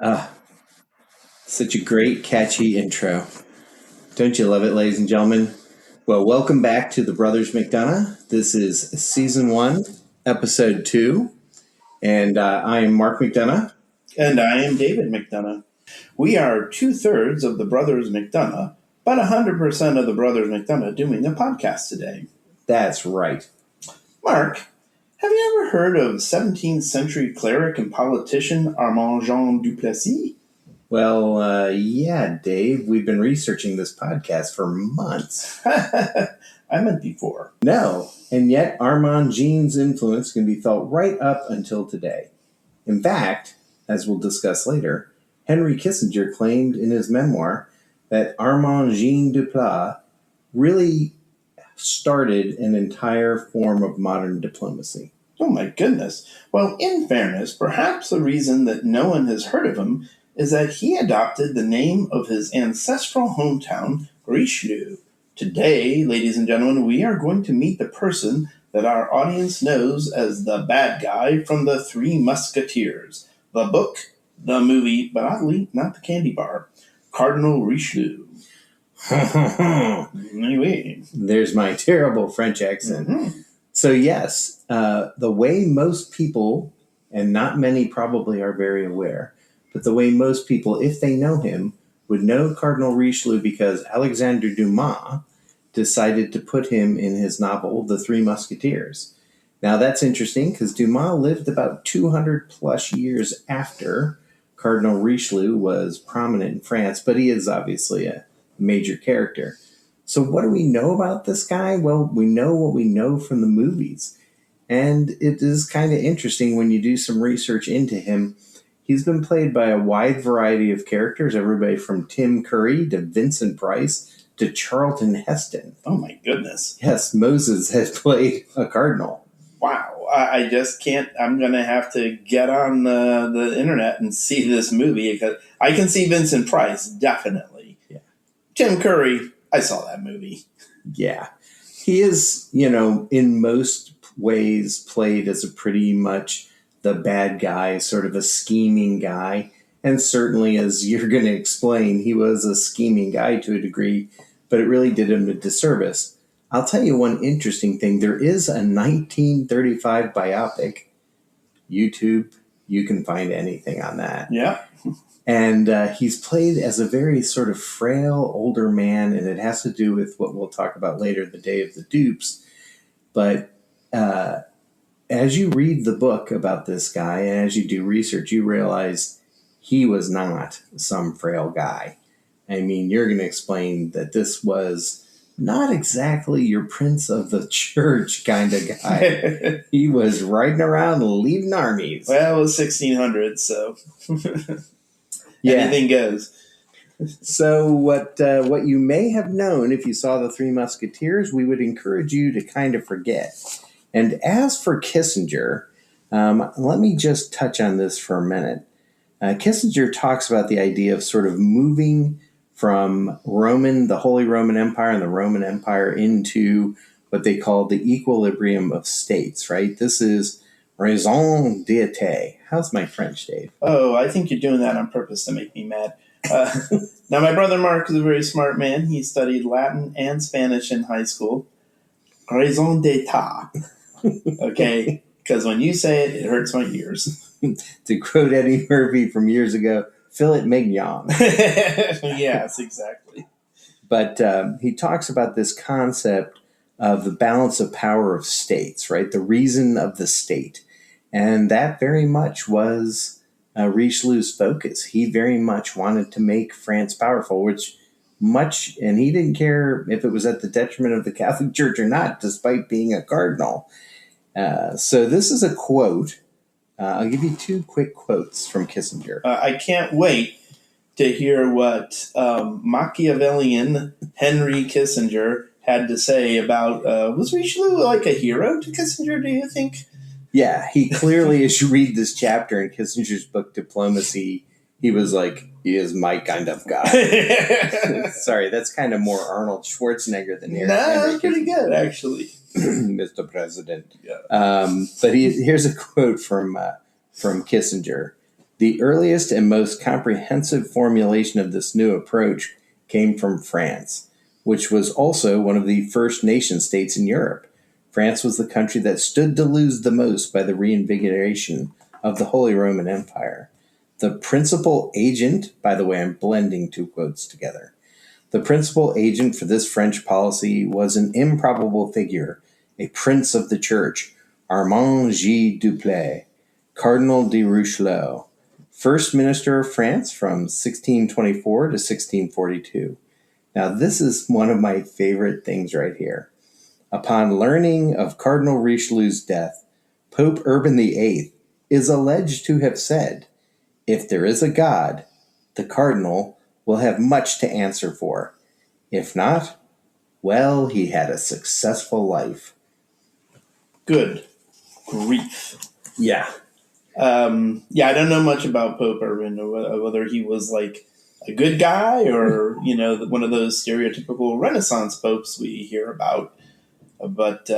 Ah, such a great, catchy intro. Don't you love it, ladies and gentlemen? Well, welcome back to the Brothers McDonough. This is season 1, episode 2, and I am Mark McDonough. And I am David McDonough. We are 2/3 of the Brothers McDonough, but 100% of the Brothers McDonough doing a podcast today. That's right. Mark, have you ever heard of 17th century cleric and politician Armand Jean Duplessis? Well, yeah, Dave, we've been researching this podcast for months. I meant before. No, and yet Armand Jean's influence can be felt right up until today. In fact, as we'll discuss later, Henry Kissinger claimed in his memoir that Armand Jean Duplessis really started an entire form of modern diplomacy. Oh my goodness. Well, in fairness, perhaps the reason that no one has heard of him is that he adopted the name of his ancestral hometown, Richelieu. Today, ladies and gentlemen, we are going to meet the person that our audience knows as the bad guy from the Three Musketeers. The book, the movie, but oddly, not the candy bar. Cardinal Richelieu. Anyway. There's my terrible French accent. Mm-hmm. So yes, the way most people, and not many probably are very aware, but the way most people, if they know him, would know Cardinal Richelieu because Alexandre Dumas decided to put him in his novel, The Three Musketeers. Now that's interesting because Dumas lived about 200 plus years after Cardinal Richelieu was prominent in France, but he is obviously a major character. So what do we know about this guy? Well, we know what we know from the movies. And it is kind of interesting when you do some research into him. He's been played by a wide variety of characters, everybody from Tim Curry to Vincent Price to Charlton Heston. Oh my goodness. Yes, Moses has played a cardinal. Wow, I just can't. I'm going to have to get on the internet and see this movie because I can see Vincent Price, definitely. Yeah. Tim Curry, I saw that movie. Yeah. He is, in most ways played as a pretty much the bad guy, sort of a scheming guy. And certainly, as you're going to explain, he was a scheming guy to a degree, but it really did him a disservice. I'll tell you one interesting thing. There is a 1935 biopic. YouTube, you can find anything on that. Yeah. And he's played as a very sort of frail older man, and it has to do with what we'll talk about later, the Day of the Dupes. But as you read the book about this guy, and as you do research, you realize he was not some frail guy. I mean, you're going to explain that this was not exactly your prince of the church kind of guy. He was riding around leading armies. Well, it was 1600, so yeah. Anything goes. So what you may have known if you saw The Three Musketeers, we would encourage you to kind of forget. And as for Kissinger, let me just touch on this for a minute. Kissinger talks about the idea of sort of moving from the Holy Roman Empire and the Roman Empire into what they call the equilibrium of states, right? This is raison d'etre. How's my French, Dave? Oh, I think you're doing that on purpose to make me mad. Now, my brother Mark is a very smart man. He studied Latin and Spanish in high school. Raison d'etre. Okay? Because when you say it, it hurts my ears. To quote Eddie Murphy from years ago, filet mignon. Yes, exactly. But he talks about this concept of the balance of power of states, right? The reason of the state. And that very much was Richelieu's focus. He very much wanted to make France powerful, and he didn't care if it was at the detriment of the Catholic Church or not, despite being a cardinal. So this is a quote. I'll give you 2 quick quotes from Kissinger. I can't wait to hear what Machiavellian Henry Kissinger had to say about, was Richelieu like a hero to Kissinger, do you think? Yeah, he clearly, as you read this chapter in Kissinger's book, Diplomacy, he was like, he is my kind of guy. Sorry, that's kind of more Arnold Schwarzenegger than Henry. No, that's pretty good, actually. Mr. President. Yeah. But here's a quote from Kissinger. The earliest and most comprehensive formulation of this new approach came from France, which was also one of the first nation states in Europe. France was the country that stood to lose the most by the reinvigoration of the Holy Roman Empire. The principal agent, by the way, I'm blending two quotes together. The principal agent for this French policy was an improbable figure, a prince of the church, Armand Dupleix, Cardinal de Richelieu, first minister of France from 1624 to 1642. Now, this is one of my favorite things right here. Upon learning of Cardinal Richelieu's death, Pope Urban VIII is alleged to have said, "If there is a God, the cardinal will have much to answer for. If not, well, he had a successful life." Good grief. Yeah. Yeah, I don't know much about Pope Urban, or whether he was like a good guy or, one of those stereotypical Renaissance popes we hear about. But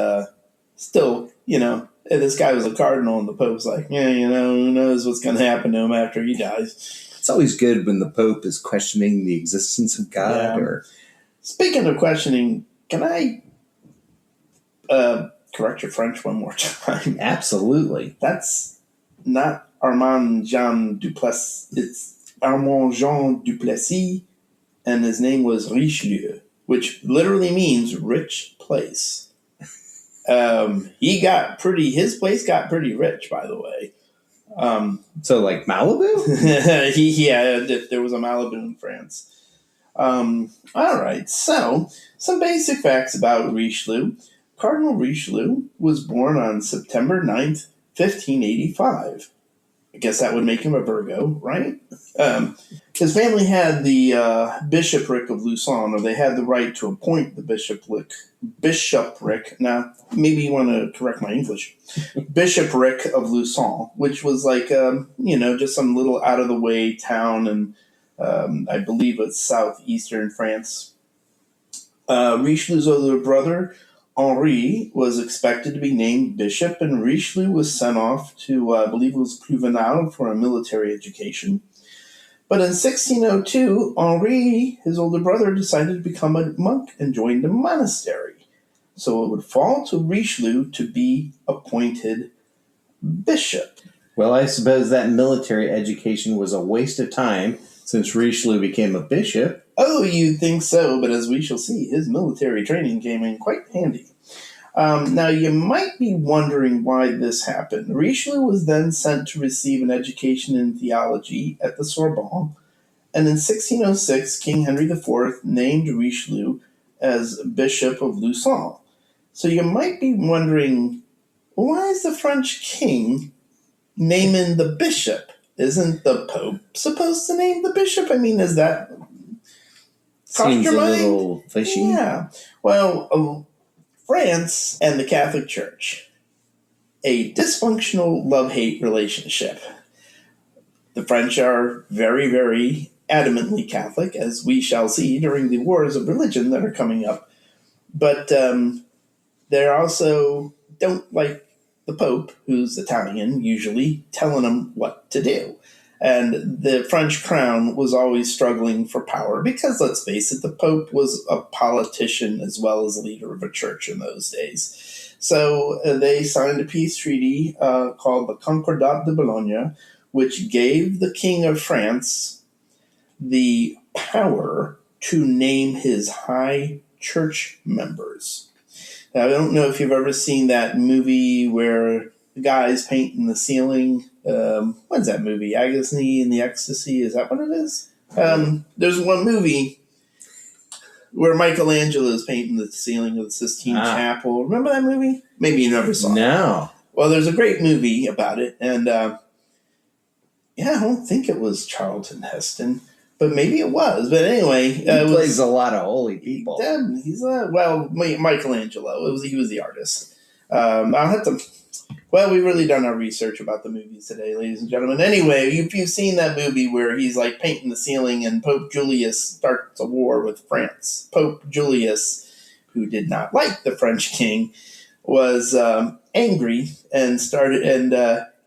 still, this guy was a cardinal and the Pope's like, yeah, who knows what's going to happen to him after he dies. It's always good when the Pope is questioning the existence of God. Yeah. Speaking of questioning, can I correct your French one more time? Absolutely. That's not Armand Jean Duplessis. It's Armand Jean Duplessis, and his name was Richelieu, which literally means rich place. His place got pretty rich, by the way. So like Malibu? There was a Malibu in France. All right, so some basic facts about Richelieu. Cardinal Richelieu was born on September 9th, 1585. I guess that would make him a Virgo, right? His family had the bishopric of Lucon, or they had the right to appoint the bishopric. Now, maybe you want to correct my English. Bishopric of Lucon, which was like, just some little out-of-the-way town, and I believe it's southeastern France. Richelieu's older brother, Henri, was expected to be named bishop, and Richelieu was sent off to, I believe it was Pluvinal, for a military education. But in 1602, Henri, his older brother, decided to become a monk and joined a monastery. So it would fall to Richelieu to be appointed bishop. Well, I suppose that military education was a waste of time since Richelieu became a bishop. Oh, you think so, but as we shall see, his military training came in quite handy. Now, you might be wondering why this happened. Richelieu was then sent to receive an education in theology at the Sorbonne, and in 1606, King Henry IV named Richelieu as Bishop of Lucon. So you might be wondering, why is the French king naming the bishop? Isn't the Pope supposed to name the bishop? I mean, is that... Seems a little fishy. Yeah. Well, France and the Catholic Church, a dysfunctional love-hate relationship. The French are very, very adamantly Catholic, as we shall see during the wars of religion that are coming up. But they also don't like the Pope, who's Italian, usually, telling them what to do. And the French crown was always struggling for power because, let's face it, the Pope was a politician as well as a leader of a church in those days. So they signed a peace treaty called the Concordat de Bologna, which gave the King of France the power to name his high church members. Now, I don't know if you've ever seen that movie where the guy's painting the ceiling. What's that movie? Agony and the Ecstasy? Is that what it is? There's one movie where Michelangelo is painting the ceiling of the Sistine Chapel. Remember that movie? Maybe you never saw it. No. Well, there's a great movie about it. And, I don't think it was Charlton Heston. But maybe it was. But anyway. He plays a lot of holy people. Michelangelo. He was the artist. I'll have to... Well, we've really done our research about the movies today, ladies and gentlemen. Anyway, if you've seen that movie where he's like painting the ceiling and Pope Julius starts a war with France. Pope Julius, who did not like the French king, was angry and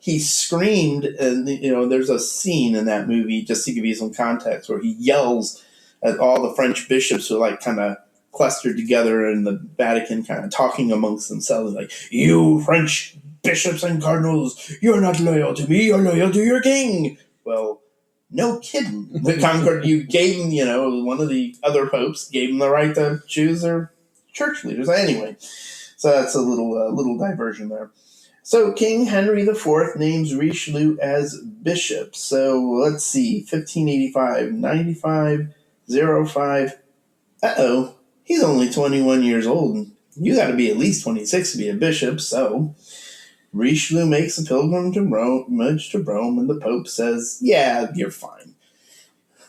he screamed, and there's a scene in that movie, just to give you some context, where he yells at all the French bishops who kind of clustered together in the Vatican, kind of talking amongst themselves, like, "You French bishops and cardinals, you're not loyal to me, you're loyal to your king." Well, no kidding. The Concord, you gave him, one of the other popes gave him the right to choose their church leaders. Anyway, so that's a little diversion there. So King Henry IV names Richelieu as bishop. So let's see, 1585, 95, 05. He's only 21 years old. And you got to be at least 26 to be a bishop. So Richelieu makes a pilgrimage to Rome, and the Pope says, "Yeah, you're fine.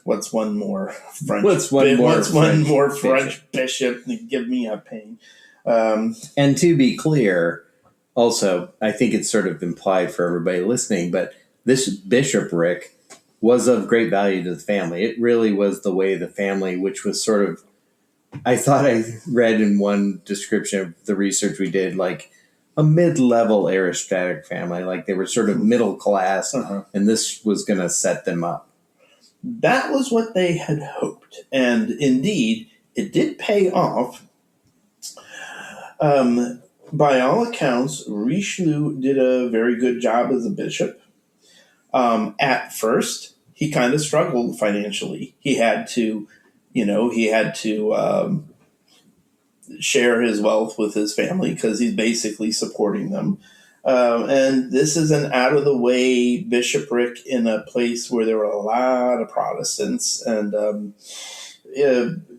What's one more French? French bishop to give me a pain?" And to be clear, also, I think it's sort of implied for everybody listening, but this bishopric was of great value to the family. It really was the way the family, which was sort of, I thought I read in one description of the research we did, like a mid-level aristocratic family, like they were sort of middle class, and this was going to set them up. That was what they had hoped, and indeed, it did pay off. By all accounts, Richelieu did a very good job as a bishop. At first, he kind of struggled financially. He had to, share his wealth with his family because he's basically supporting them. And this is an out-of-the-way bishopric in a place where there were a lot of Protestants. And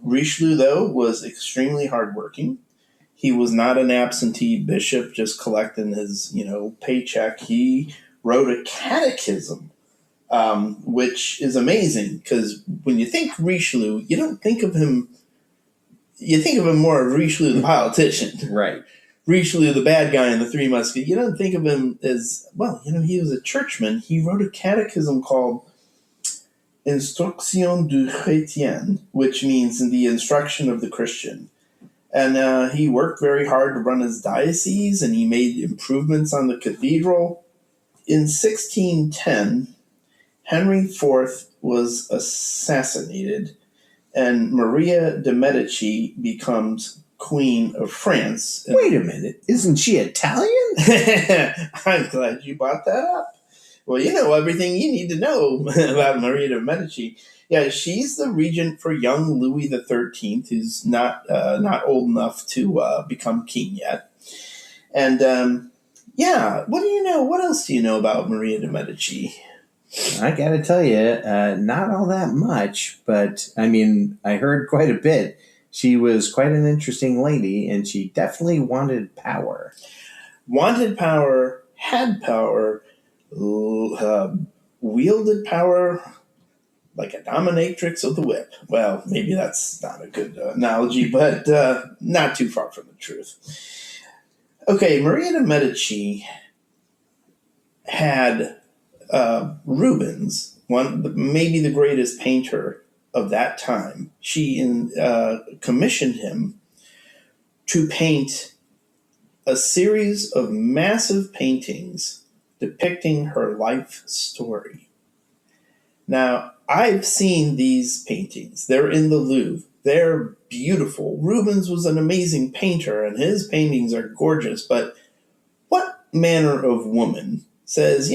Richelieu, though, was extremely hardworking. He was not an absentee bishop just collecting his, paycheck. He wrote a catechism, which is amazing because when you think Richelieu, you don't think of him. You think of him more of Richelieu the politician. Right. Richelieu the bad guy in the Three Musketeers. You don't think of him as, he was a churchman. He wrote a catechism called Instruction du Chrétien, which means the instruction of the Christian. And he worked very hard to run his diocese, and he made improvements on the cathedral. In 1610, Henry IV was assassinated, and Maria de' Medici becomes Queen of France. Wait a minute. Isn't she Italian? I'm glad you brought that up. Well, you know everything you need to know about Maria de' Medici. Yeah, she's the regent for young Louis XIII, who's not old enough to become king yet. And, what do you know? What else do you know about Maria de' Medici? I got to tell you, not all that much, but, I heard quite a bit. She was quite an interesting lady, and she definitely wanted power. Wanted power, had power, wielded power like a dominatrix of the whip. Well, maybe that's not a good analogy, but not too far from the truth. Okay, Maria de' Medici had Rubens, maybe the greatest painter of that time. She commissioned him to paint a series of massive paintings depicting her life story. Now, I've seen these paintings. They're in the Louvre. They're beautiful. Rubens was an amazing painter, and his paintings are gorgeous, but what manner of woman says,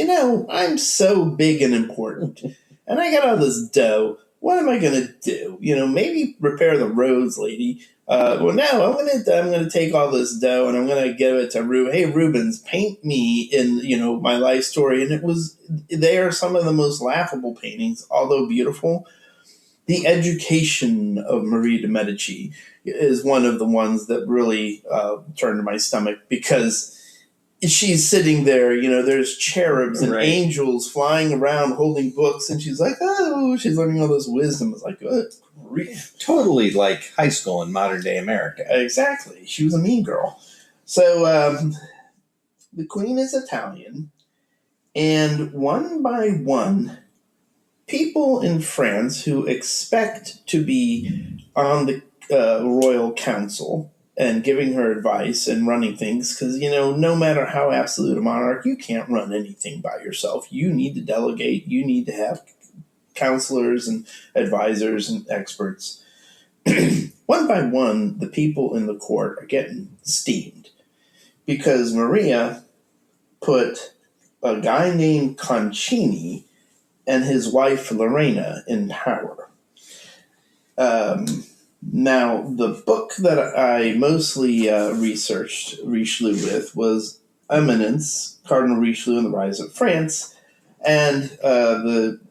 I'm so big and important, and I got all this dough. What am I going to do? Maybe repair the roads, lady. No, I'm going to take all this dough and I'm going to give it to Rubens. Hey, Rubens, paint me in, my life story. And they are some of the most laughable paintings, although beautiful. The education of Marie de' Medici is one of the ones that really turned my stomach because she's sitting there, there's cherubs and angels flying around holding books, and she's like, she's learning all this wisdom. It's like, good grief. Totally like high school in modern day America. Exactly. She was a mean girl. So the queen is Italian, and one by one, people in France who expect to be on the royal council and giving her advice and running things because, no matter how absolute a monarch, you can't run anything by yourself. You need to delegate. You need to have counselors and advisors and experts. One by one, the people in the court are getting steamed because Maria put a guy named Concini and his wife Lorena in power. Now, the book that I mostly researched Richelieu with was Eminence, Cardinal Richelieu and the Rise of France, and the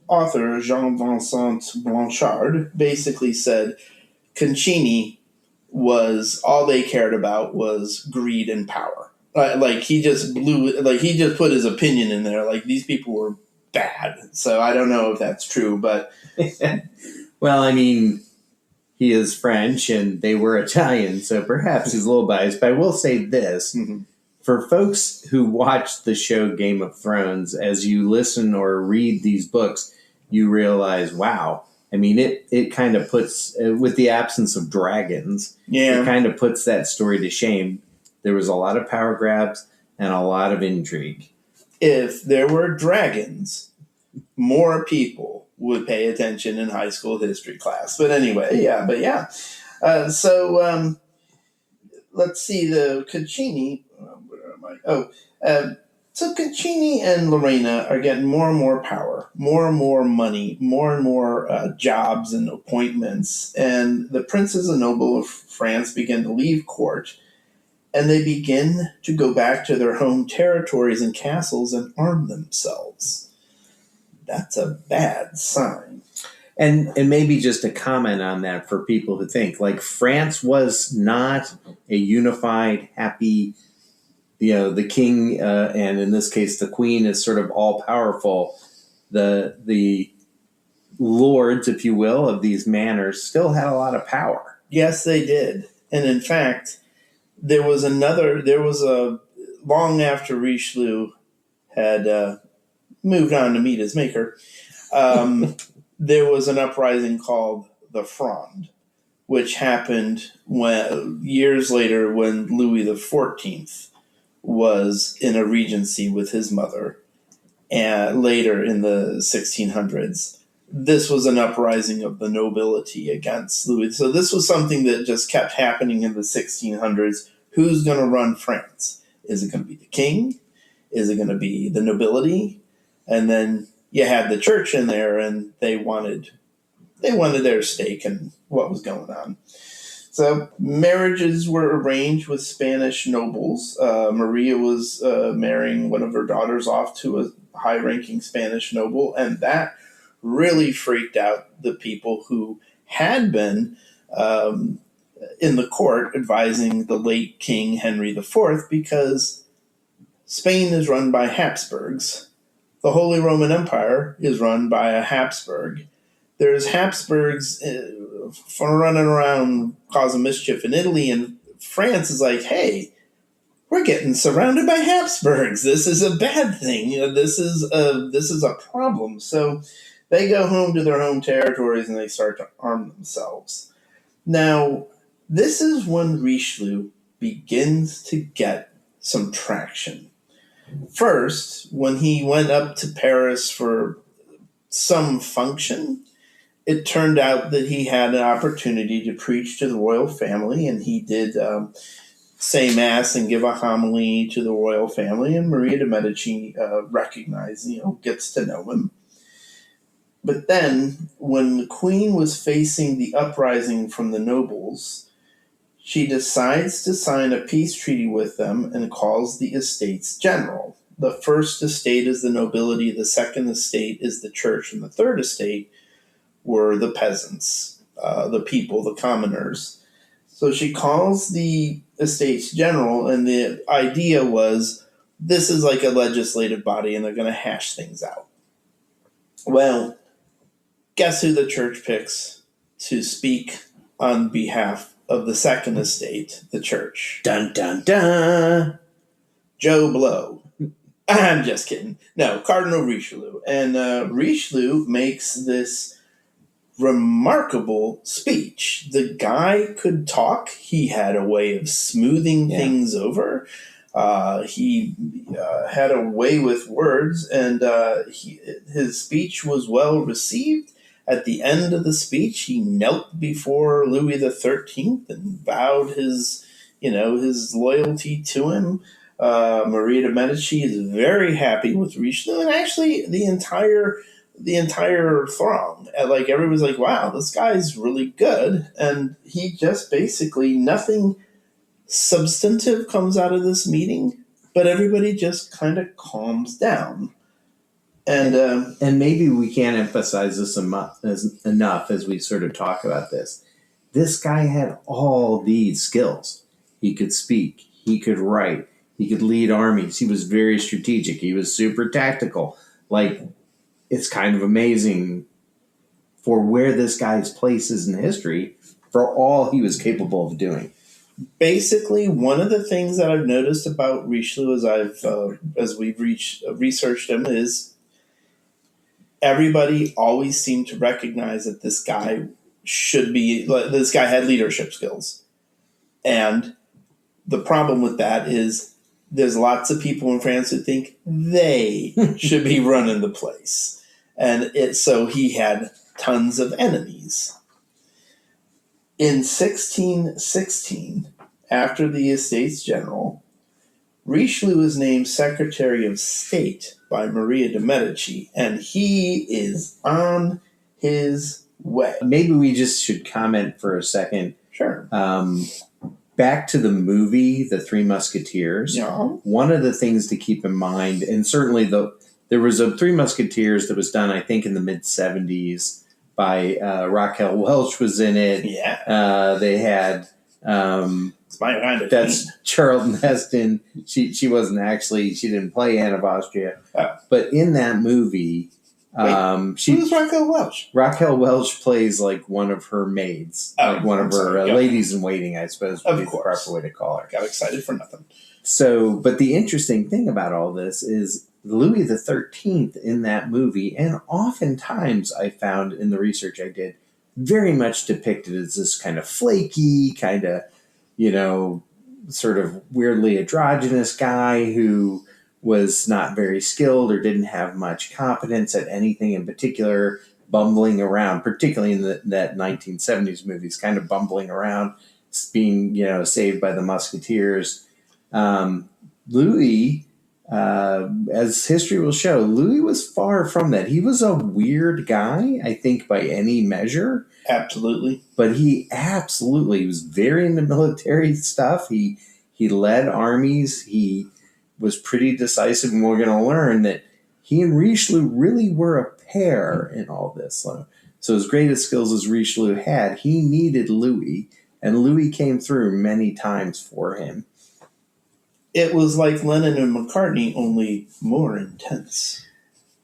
author, Jean-Vincent Blanchard, basically said Concini was, all they cared about was greed and power. He just put his opinion in there, like these people were bad. So I don't know if that's true, but... Well, I mean, he is French and they were Italian, so perhaps he's a little biased. But I will say this. Mm-hmm. For folks who watch the show Game of Thrones, as you listen or read these books, you realize, wow. I mean, it kind of puts, with the absence of dragons, it kind of puts that story to shame. There was a lot of power grabs and a lot of intrigue. If there were dragons, more people would pay attention in high school history class. But anyway, So let's see, the Concini. Where am I? So Concini and Lorena are getting more and more power, more and more money, more and more jobs and appointments. And the princes and nobles of France begin to leave court, and they begin to go back to their home territories and castles and arm themselves. That's a bad sign. And maybe just a comment on that for people who think, like, France was not a unified, happy, the king, and in this case, the queen is sort of all-powerful. The lords, if you will, of these manors still had a lot of power. Yes, they did. And in fact, there was a long after Richelieu had moved on to meet his maker, there was an uprising called the Fronde, which happened years later when Louis XIV was in a regency with his mother, and later in the 1600s. This was an uprising of the nobility against Louis. So this was something that just kept happening in the 1600s. Who's going to run France? Is it going to be the king? Is it going to be the nobility? And then you had the church in there, and they wanted their stake in what was going on. So marriages were arranged with Spanish nobles. Maria was marrying one of her daughters off to a high-ranking Spanish noble, and that really freaked out the people who had been in the court advising the late King Henry IV, because Spain is run by Habsburgs. The Holy Roman Empire is run by a Habsburg. There's Habsburgs for running around causing mischief in Italy, and France is like, hey, we're getting surrounded by Habsburgs. This is a bad thing. This is a problem. So they go home to their home territories and they start to arm themselves. Now, this is when Richelieu begins to get some traction. First, when he went up to Paris for some function, it turned out that he had an opportunity to preach to the royal family, and he did say Mass and give a homily to the royal family, and Maria de Medici gets to know him. But then, when the queen was facing the uprising from the nobles, she decides to sign a peace treaty with them and calls the Estates General. The first estate is the nobility, the second estate is the church, and the third estate were the peasants, the people, the commoners. So she calls the Estates General, and the idea was this is like a legislative body, and they're going to hash things out. Well, guess who the church picks to speak on behalf of the second estate, the church? Dun, dun, dun. Joe Blow. I'm just kidding. No, Cardinal Richelieu. And Richelieu makes this remarkable speech. The guy could talk. He had a way of smoothing things over. He had a way with words, and his speech was well received. At the end of the speech, he knelt before Louis XIII and vowed his loyalty to him. Maria de Medici is very happy with Richelieu, and actually the entire throng. Like, everybody's like, wow, this guy's really good. And he just basically, nothing substantive comes out of this meeting, but everybody just kind of calms down. And maybe we can't emphasize this enough as we sort of talk about this. This guy had all these skills. He could speak, he could write, he could lead armies, he was very strategic, he was super tactical. Like, it's kind of amazing for where this guy's place is in history for all he was capable of doing. Basically, one of the things that I've noticed about Richelieu as we've researched him is everybody always seemed to recognize that this guy had leadership skills. And the problem with that is there's lots of people in France who think they should be running the place. And so he had tons of enemies. In 1616, after the Estates General, Richelieu was named Secretary of State by Maria de Medici, and he is on his way. Maybe we just should comment for a second. Sure. Back to the movie, The Three Musketeers. Yeah. One of the things to keep in mind, and certainly there was a Three Musketeers that was done, I think, in the mid-'70s by Raquel Welch was in it. Yeah. They had... it's my kind of that's thing. Charlton Heston. She wasn't actually... She didn't play Anne of Austria. Oh. But in that movie... who's Raquel Welch? Raquel Welch plays like one of her maids, like one of her ladies in waiting, I suppose would be the proper way to call her. Got excited for nothing. So, but the interesting thing about all this is Louis XIII in that movie, and oftentimes I found in the research I did, very much depicted as this kind of flaky, kind of, sort of weirdly androgynous guy who was not very skilled or didn't have much competence at anything in particular, bumbling around, particularly in that 1970s movies, kind of bumbling around, being, saved by the Musketeers. Louis, as history will show, Louis was far from that. He was a weird guy, I think, by any measure. Absolutely. But he was very into military stuff. He led armies. He was pretty decisive, and we're going to learn that he and Richelieu really were a pair in all this. So as great as skills as Richelieu had, he needed Louis, and Louis came through many times for him. It was like Lennon and McCartney, only more intense.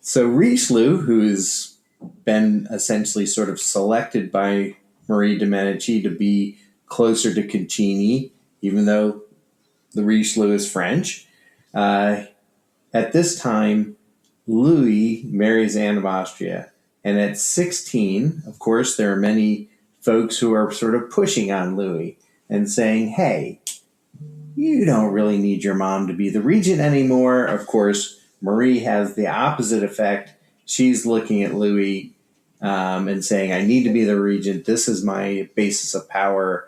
So Richelieu, who's been essentially sort of selected by Marie de Medici to be closer to Concini, even though the Richelieu is French, at this time, Louis marries Anne of Austria. And at 16, of course, there are many folks who are sort of pushing on Louis and saying, hey, you don't really need your mom to be the regent anymore. Of course, Marie has the opposite effect. She's looking at Louis and saying, I need to be the regent. This is my basis of power.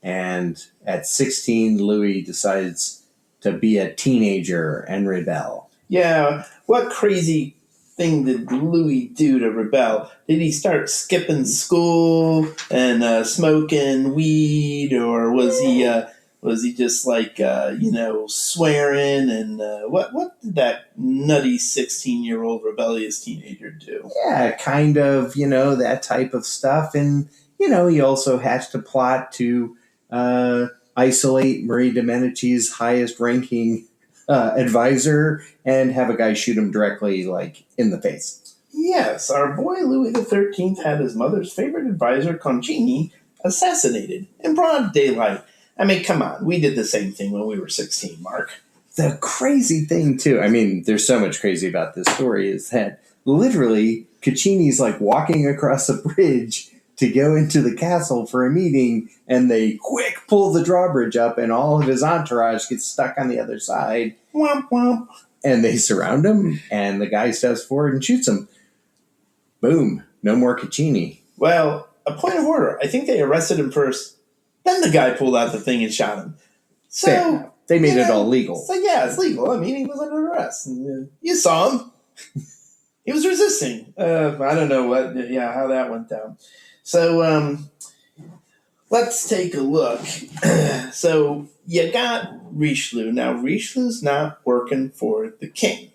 And at 16, Louis decides to be a teenager and rebel. Yeah, what crazy thing did Louis do to rebel? Did he start skipping school and smoking weed, or was he just like swearing and what did that nutty 16-year-old rebellious teenager do? Yeah, kind of that type of stuff, and he also hatched a plot to isolate Marie de Medici's highest-ranking advisor and have a guy shoot him directly, like, in the face. Yes, our boy Louis XIII had his mother's favorite advisor, Concini, assassinated in broad daylight. I mean, come on, we did the same thing when we were 16, Mark. The crazy thing, too, I mean, there's so much crazy about this story, is that literally Caccini's like walking across a bridge to go into the castle for a meeting, and they quick pull the drawbridge up, and all of his entourage gets stuck on the other side. Womp womp. And they surround him, and the guy steps forward and shoots him. Boom. No more Caccini. Well, a point of order. I think they arrested him first. Then the guy pulled out the thing and shot him. So they made it all legal. So yeah, it's legal. I mean, he was under arrest. And, you saw him. He was resisting. I don't know how that went down. So let's take a look. So you got Richelieu. Now, Richelieu's not working for the king.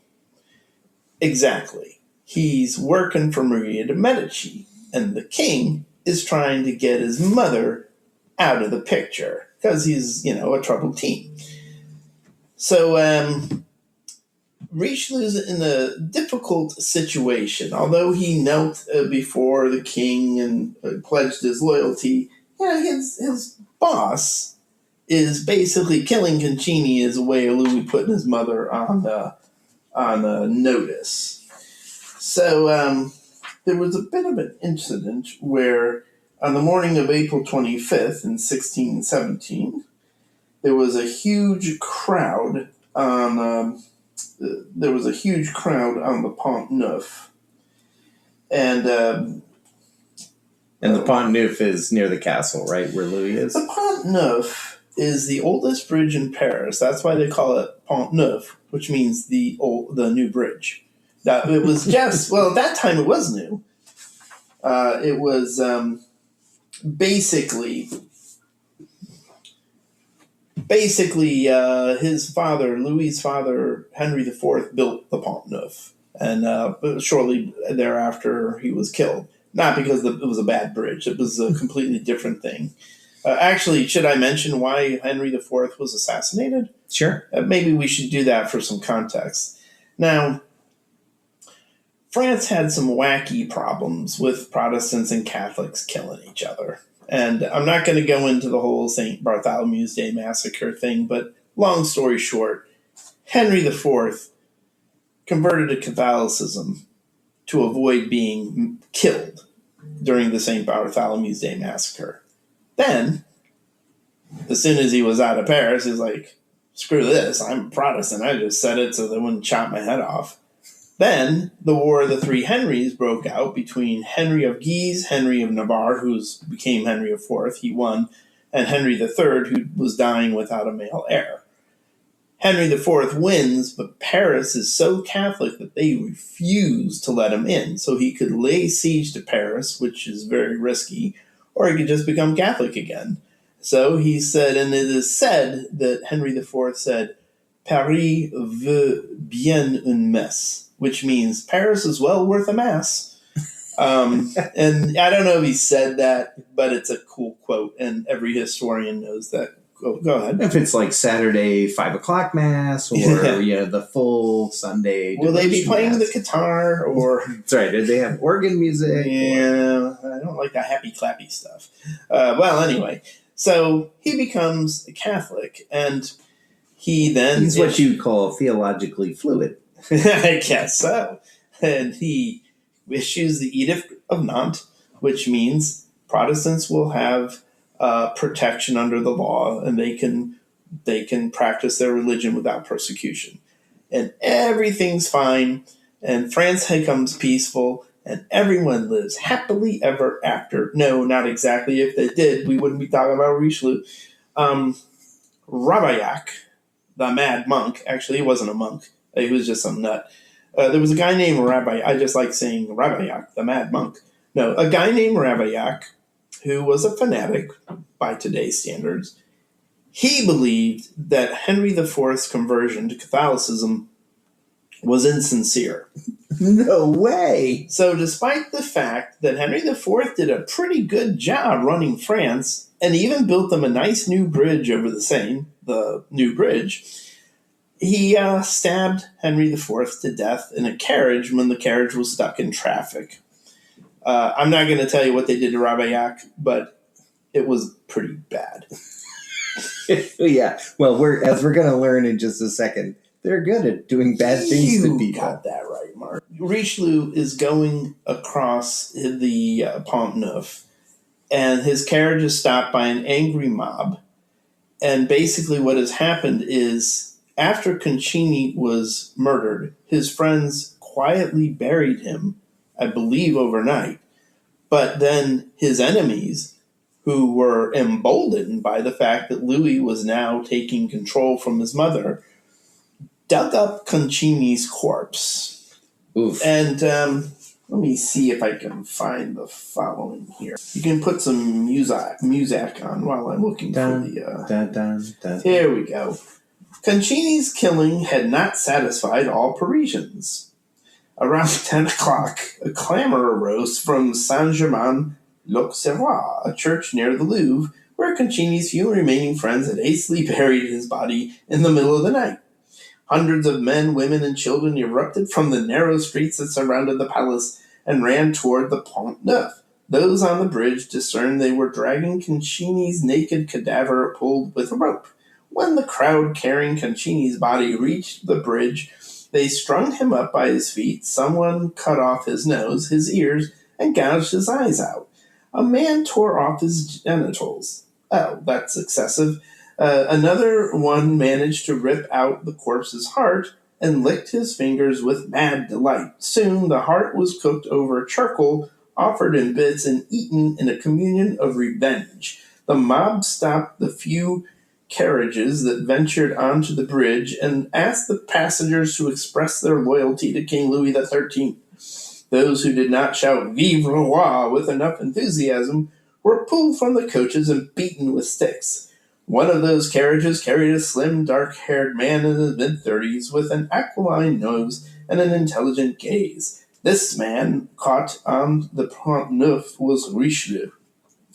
Exactly. He's working for Maria de Medici. And the king is trying to get his mother out of the picture because he's, a troubled teen. So Richelieu's in a difficult situation. Although he knelt before the king and pledged his loyalty, his boss is basically killing Caccini as a way of Louis putting his mother on notice. So there was a bit of an incident where on the morning of April 25th in 1617, there was a huge crowd on the Pont Neuf, and the Pont Neuf is near the castle, right, where Louis is? The Pont Neuf is the oldest bridge in Paris. That's why they call it Pont Neuf, which means the new bridge. Now, it was just at that time it was new. It was basically his father, Louis's father, Henry IV, built the Pont Neuf, and shortly thereafter he was killed. Not because it was a bad bridge; it was a completely different thing. Actually, should I mention why Henry IV was assassinated? Sure. Maybe we should do that for some context. Now, France had some wacky problems with Protestants and Catholics killing each other. And I'm not going to go into the whole St. Bartholomew's Day massacre thing, but long story short, Henry IV converted to Catholicism to avoid being killed during the St. Bartholomew's Day massacre. Then, as soon as he was out of Paris, he's like, screw this, I'm a Protestant. I just said it so they wouldn't chop my head off. Then, the War of the Three Henrys broke out between Henry of Guise, Henry of Navarre, who became Henry IV, he won, and Henry III, who was dying without a male heir. Henry IV wins, but Paris is so Catholic that they refuse to let him in. So he could lay siege to Paris, which is very risky, or he could just become Catholic again. So he said, and it is said that Henry IV said, Paris veut bien une messe, which means Paris is well worth a mass. And I don't know if he said that, but it's a cool quote, and every historian knows that. Go ahead. If it's like Saturday 5 o'clock mass, or the full Sunday. Will they be playing the guitar, or? That's right. Did they have organ music? Yeah, I don't like the happy clappy stuff. Well, anyway, so he becomes a Catholic, and he's what you call theologically fluid. I guess so. And he issues the Edict of Nantes, which means Protestants will have protection under the law, and they can practice their religion without persecution. And everything's fine, and France becomes peaceful, and everyone lives happily ever after. No, not exactly. If they did, we wouldn't be talking about Richelieu. Ravaillac, the mad monk, actually he wasn't a monk. He was just some nut. There was a guy named Ravaillac. I just like saying Ravaillac, the mad monk. No, a guy named Ravaillac, who was a fanatic by today's standards. He believed that Henry IV's conversion to Catholicism was insincere. No way! So despite the fact that Henry IV did a pretty good job running France, and even built them a nice new bridge over the Seine, the New Bridge, he stabbed Henry IV to death in a carriage when the carriage was stuck in traffic. I'm not going to tell you what they did to Ravaillac, but it was pretty bad. Yeah. Well, as we're going to learn in just a second, They're good at doing bad things to people. You got that right, Mark. Richelieu is going across the Pont Neuf, and his carriage is stopped by an angry mob. And basically what has happened is, after Concini was murdered, his friends quietly buried him, I believe overnight. But then his enemies, who were emboldened by the fact that Louis was now taking control from his mother, dug up Concini's corpse. Oof. And let me see if I can find the following here. You can put some music on while I'm looking for the... Here we go. Concini's killing had not satisfied all Parisians. Around 10 o'clock, a clamor arose from Saint-Germain-l'Auxerrois, a church near the Louvre, where Concini's few remaining friends had hastily buried his body in the middle of the night. Hundreds of men, women, and children erupted from the narrow streets that surrounded the palace and ran toward the Pont Neuf. Those on the bridge discerned they were dragging Concini's naked cadaver pulled with a rope. When the crowd carrying Concini's body reached the bridge, they strung him up by his feet. Someone cut off his nose, his ears, and gouged his eyes out. A man tore off his genitals. Oh, that's excessive. Another one managed to rip out the corpse's heart and licked his fingers with mad delight. Soon the heart was cooked over charcoal, offered in bits, and eaten in a communion of revenge. The mob stopped the few carriages that ventured onto the bridge and asked the passengers to express their loyalty to King Louis XIII. Those who did not shout "Vive le Roi" with enough enthusiasm were pulled from the coaches and beaten with sticks. One of those carriages carried a slim, dark-haired man in his mid-30s with an aquiline nose and an intelligent gaze. This man, caught on the Pont Neuf, was Richelieu.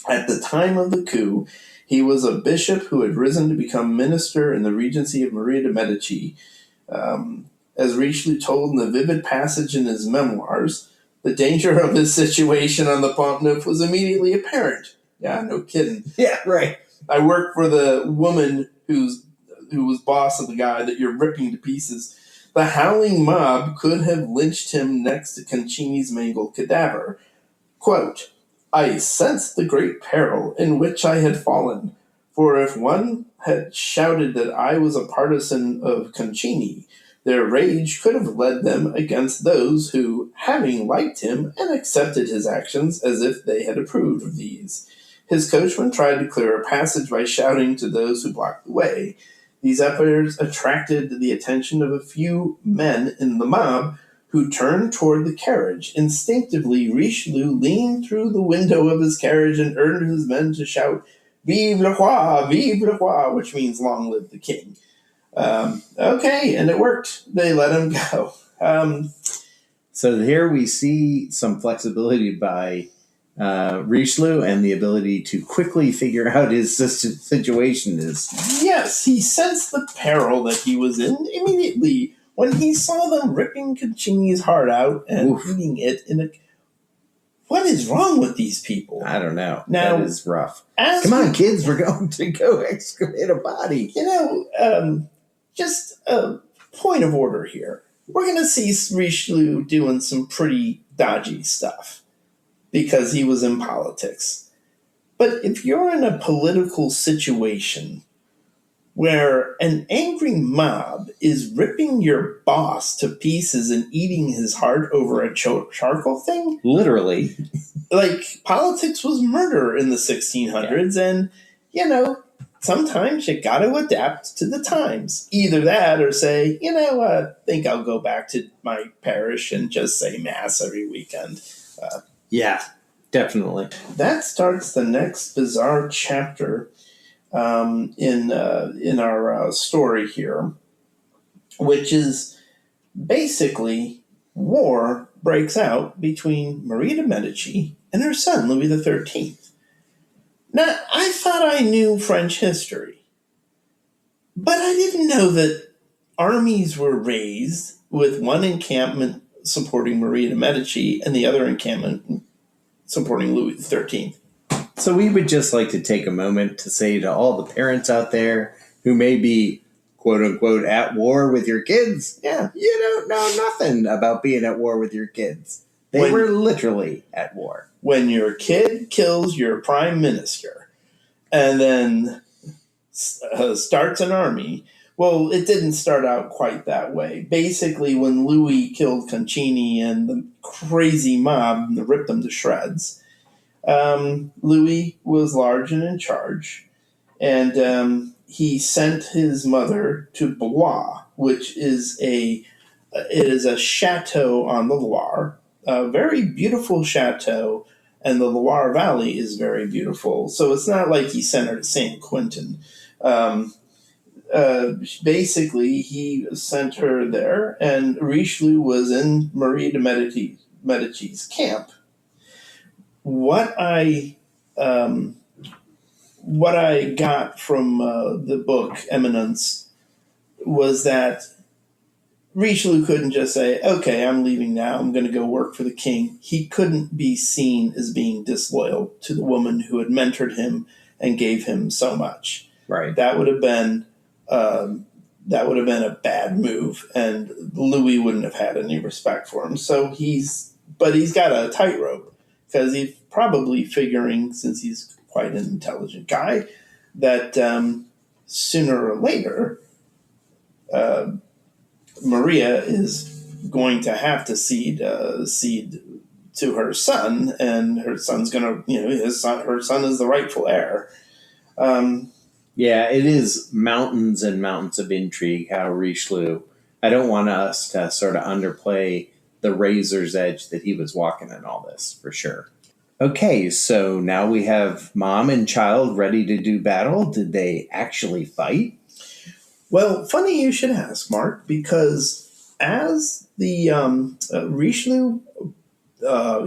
At the time of the coup, he was a bishop who had risen to become minister in the regency of Maria de' Medici. As Richelieu told in the vivid passage in his memoirs, the danger of his situation on the Pont Neuf was immediately apparent. Yeah, no kidding. Yeah, right. I worked for the woman who was boss of the guy that you're ripping to pieces. The howling mob could have lynched him next to Concini's mangled cadaver. Quote, "I sensed the great peril in which I had fallen, for if one had shouted that I was a partisan of Concini, their rage could have led them against those who, having liked him and accepted his actions as if they had approved of these. His coachman tried to clear a passage by shouting to those who blocked the way. These efforts attracted the attention of a few men in the mob, who turned toward the carriage. Instinctively, Richelieu leaned through the window of his carriage and urged his men to shout, 'Vive le roi! Vive le roi!' which means 'Long live the king.' Okay, and it worked. They let him go. So here we see some flexibility by Richelieu and the ability to quickly figure out his situation is. Yes, he sensed the peril that he was in immediately when he saw them ripping Concini's heart out and eating it in a... What is wrong with these people? I don't know. Now, that is rough. Come on, kids, we're going to go excavate a body. Just a point of order here. We're going to see Richelieu doing some pretty dodgy stuff because he was in politics. But if you're in a political situation where an angry mob is ripping your boss to pieces and eating his heart over a charcoal thing... Literally. Like, politics was murder in the 1600s, and, sometimes you got to adapt to the times. Either that or say, I think I'll go back to my parish and just say Mass every weekend. Yeah, definitely. That starts the next bizarre chapter in our story here, which is basically war breaks out between Maria de' Medici and her son, Louis XIII. Now, I thought I knew French history, but I didn't know that armies were raised with one encampment supporting Maria de' Medici and the other encampment supporting Louis XIII. So we would just like to take a moment to say to all the parents out there who may be quote unquote at war with your kids, Yeah. you don't know nothing about being at war with your kids. They were literally at war. When your kid kills your prime minister and then starts an army, well, it didn't start out quite that way. Basically, when Louis killed Concini and the crazy mob ripped them to shreds, Louis was large and in charge, and he sent his mother to Blois, which is it is a chateau on the Loire, a very beautiful chateau, and the Loire Valley is very beautiful. So it's not like he sent her to Saint Quentin. Basically, he sent her there, and Richelieu was in Marie de Medici's camp. What I got from the book Eminence was that Richelieu couldn't just say, okay, I'm leaving now, I'm going to go work for the king. He couldn't be seen as being disloyal to the woman who had mentored him and gave him so much. Right. That would have been a bad move, and Louis wouldn't have had any respect for him. So he's got a tightrope, because he's probably figuring, since he's quite an intelligent guy, that sooner or later, Maria is going to have to cede to her son, and her son's going to, her son is the rightful heir. Yeah, it is mountains and mountains of intrigue how Richelieu, I don't want us to sort of underplay the razor's edge that he was walking in all this, for sure. Okay, so now we have mom and child ready to do battle. Did they actually fight? Well, funny you should ask, Mark, because as the Richelieu,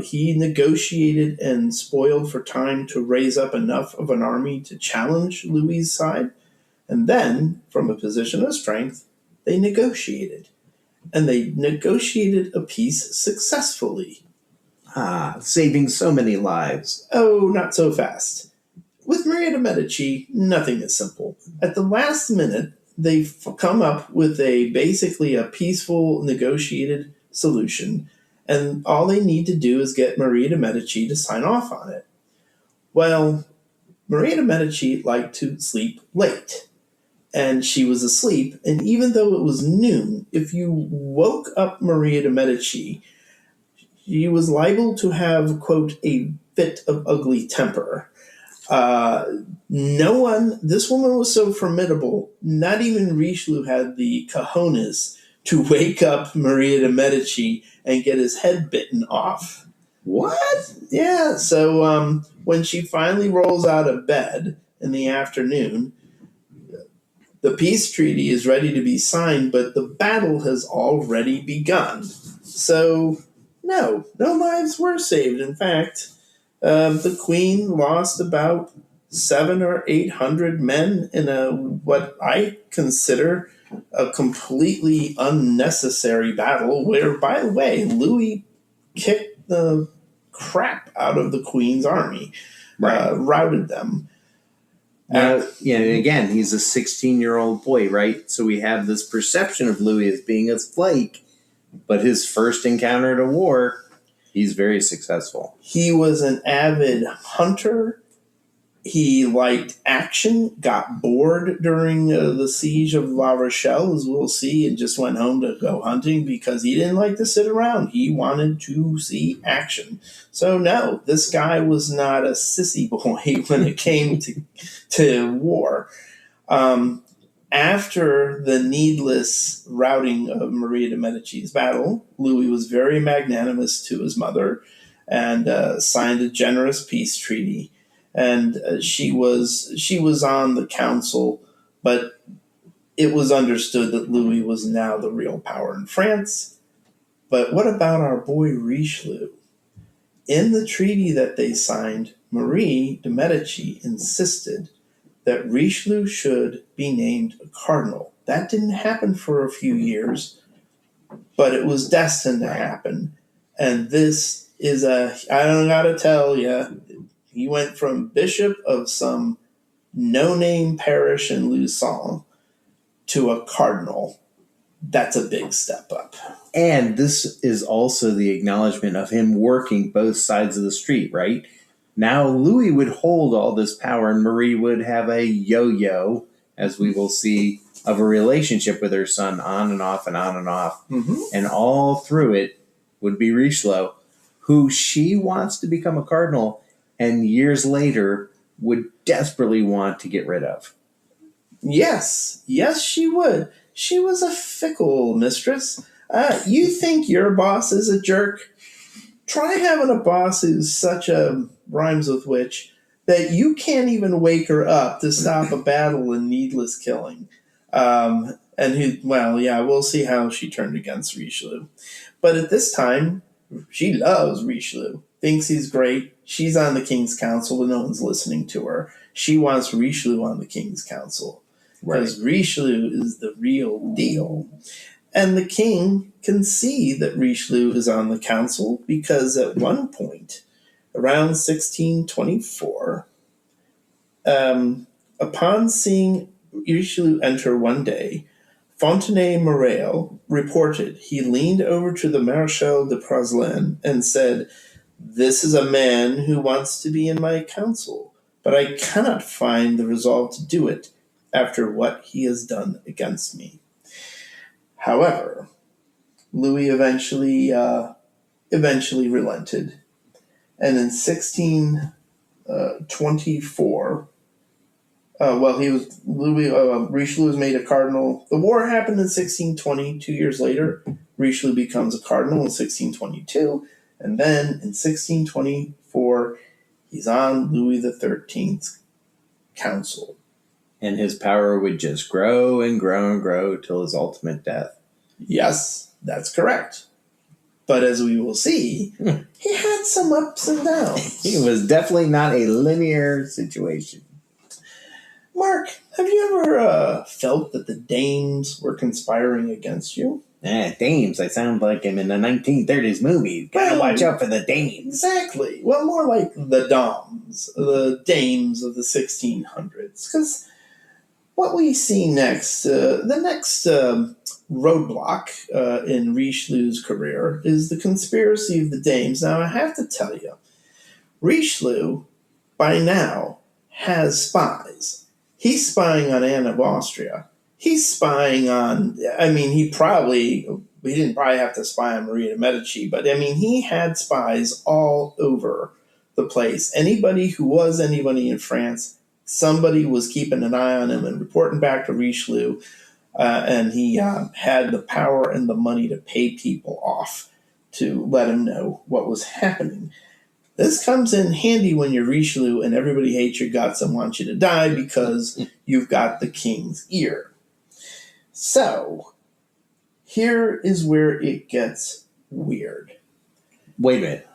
he negotiated and spoiled for time to raise up enough of an army to challenge Louis' side, and then, from a position of strength, they negotiated. And they negotiated a peace successfully. Saving so many lives. Oh, not so fast. With Maria de Medici, nothing is simple. At the last minute, they've come up with basically a peaceful, negotiated solution, and all they need to do is get Maria de Medici to sign off on it. Well, Maria de Medici liked to sleep late, and she was asleep, and even though it was noon, if you woke up Maria de Medici, she was liable to have, quote, a fit of ugly temper. This woman was so formidable, not even Richelieu had the cojones to wake up Maria de Medici and get his head bitten off. What? Yeah, so when she finally rolls out of bed in the afternoon, the peace treaty is ready to be signed, but the battle has already begun. So, no lives were saved. In fact, the queen lost about 700 or 800 men in what I consider a completely unnecessary battle, where, by the way, Louis kicked the crap out of the queen's army, routed them. Again, he's a 16-year-old boy, right? So we have this perception of Louis as being a flake, but his first encounter at a war, he's very successful. He was an avid hunter. He liked action, got bored during the siege of La Rochelle, as we'll see, and just went home to go hunting because he didn't like to sit around. He wanted to see action. So no, this guy was not a sissy boy when it came to war. After the needless routing of Maria de Medici's battle, Louis was very magnanimous to his mother and signed a generous peace treaty. And she was on the council, but it was understood that Louis was now the real power in France. But what about our boy Richelieu? In the treaty that they signed, Marie de Medici insisted that Richelieu should be named a cardinal. That didn't happen for a few years, but it was destined to happen. And this is I don't gotta tell you, he went from bishop of some no-name parish in Lausanne to a cardinal. That's a big step up. And this is also the acknowledgement of him working both sides of the street, right? Now Louis would hold all this power and Marie would have a yo-yo, as we will see, of a relationship with her son on and off and on and off. Mm-hmm. And all through it would be Richelieu, who she wants to become a cardinal and years later would desperately want to get rid of. Yes, she would. She was a fickle mistress. You think your boss is a jerk? Try having a boss who's such a rhymes with witch that you can't even wake her up to stop a battle and needless killing. And we'll see how she turned against Richelieu. But at this time, she loves Richelieu, thinks he's great. She's on the King's Council, but no one's listening to her. She wants Richelieu on the King's Council because Richelieu is the real deal. And the king can see that Richelieu is on the council because at one point, around 1624, upon seeing Richelieu enter one day, Fontenay-Morel reported he leaned over to the Marechal de Praslin and said, "This is a man who wants to be in my council, but I cannot find the resolve to do it after what he has done against me." However, Louis eventually relented, and in 1624, Richelieu was made a cardinal. The war happened in 1620. 2 years later, Richelieu becomes a cardinal in 1622, and then in 1624, he's on Louis XIII's council. And his power would just grow and grow and grow till his ultimate death. Yes, that's correct. But as we will see, he had some ups and downs. It was definitely not a linear situation. Mark, have you ever felt that the dames were conspiring against you? Dames. I sound like I'm in a 1930s movie. Gotta watch out for the dames. Exactly. Well, more like the dames of the 1600s. Because what we see next, the next roadblock in Richelieu's career is the conspiracy of the dames. Now, I have to tell you, Richelieu, by now, has spies. He's spying on Anne of Austria. He's spying on, he didn't probably have to spy on Marie de Medici, but he had spies all over the place. Anybody who was anybody in France, somebody was keeping an eye on him and reporting back to Richelieu, and he had the power and the money to pay people off to let him know what was happening. This comes in handy when you're Richelieu and everybody hates your guts and wants you to die because you've got the king's ear. So, here is where it gets weird. Wait a minute.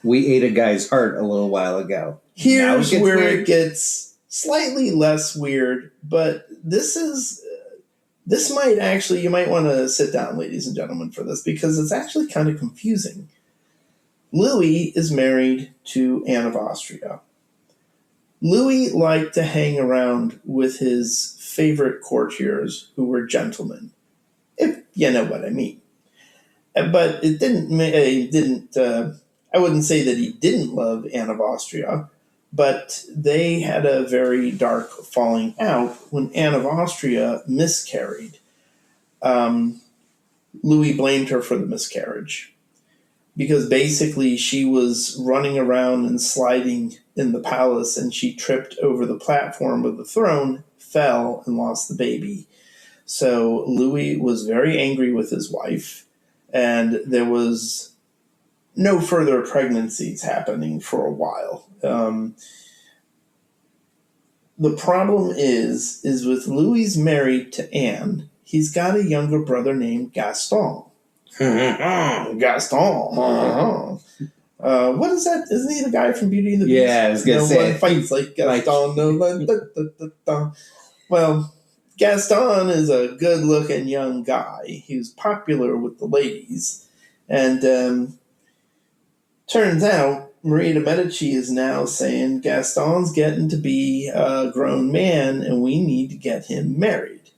We ate a guy's heart a little while ago. Here's where it gets slightly less weird, but you might want to sit down, ladies and gentlemen, for this, because it's actually kind of confusing. Louis is married to Anne of Austria. Louis liked to hang around with his favorite courtiers who were gentlemen, if you know what I mean. But I wouldn't say that he didn't love Anne of Austria, but they had a very dark falling out when Anne of Austria miscarried. Louis blamed her for the miscarriage because basically she was running around and sliding in the palace and she tripped over the platform of the throne, fell, and lost the baby. So Louis was very angry with his wife, and there was no further pregnancies happening for a while. The problem is with Louis married to Anne, he's got a younger brother named Gaston. Gaston. What is that? Isn't he the guy from Beauty and the Beast? Yeah, I was going to say. No one fights like Gaston. No one. Well, Gaston is a good-looking young guy. He was popular with the ladies. And turns out Marie de Medici is now saying Gaston's getting to be a grown man and we need to get him married.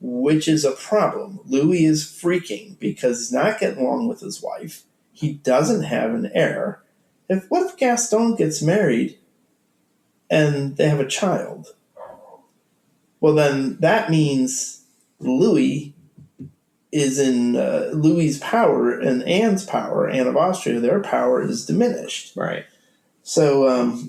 which is a problem. Louis is freaking because he's not getting along with his wife. He doesn't have an heir. What if Gaston gets married and they have a child? Well, then that means Louis is in Louis's power and Anne's power, Anne of Austria, their power is diminished. Right. So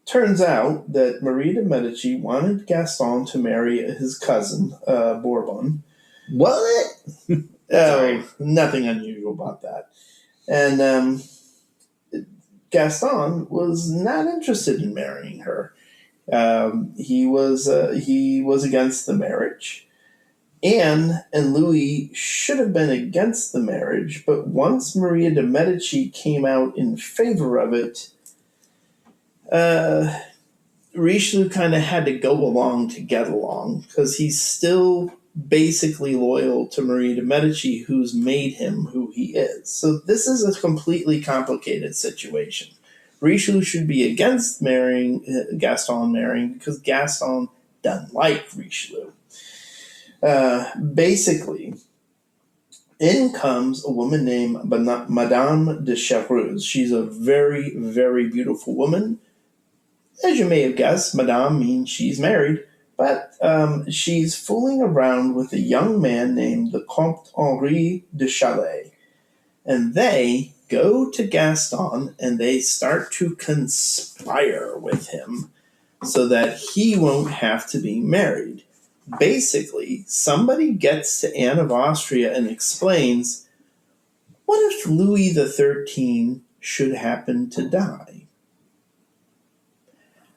turns out that Marie de Medici wanted Gaston to marry his cousin, Bourbon. What? Nothing unusual about that. And Gaston was not interested in marrying her. He was against the marriage. Anne and Louis should have been against the marriage, but once Maria de Medici came out in favor of it, Richelieu kind of had to go along to get along, because he's still basically loyal to Marie de Medici, who's made him who he is. So this is a completely complicated situation. Richelieu should be against Gaston marrying, because Gaston doesn't like Richelieu. Basically, in comes a woman named Madame de Chevreuse. She's a very, very beautiful woman. As you may have guessed, Madame means she's married, but she's fooling around with a young man named the Comte Henri de Chalais. And they go to Gaston and they start to conspire with him so that he won't have to be married. Basically, somebody gets to Anne of Austria and explains, what if Louis XIII should happen to die?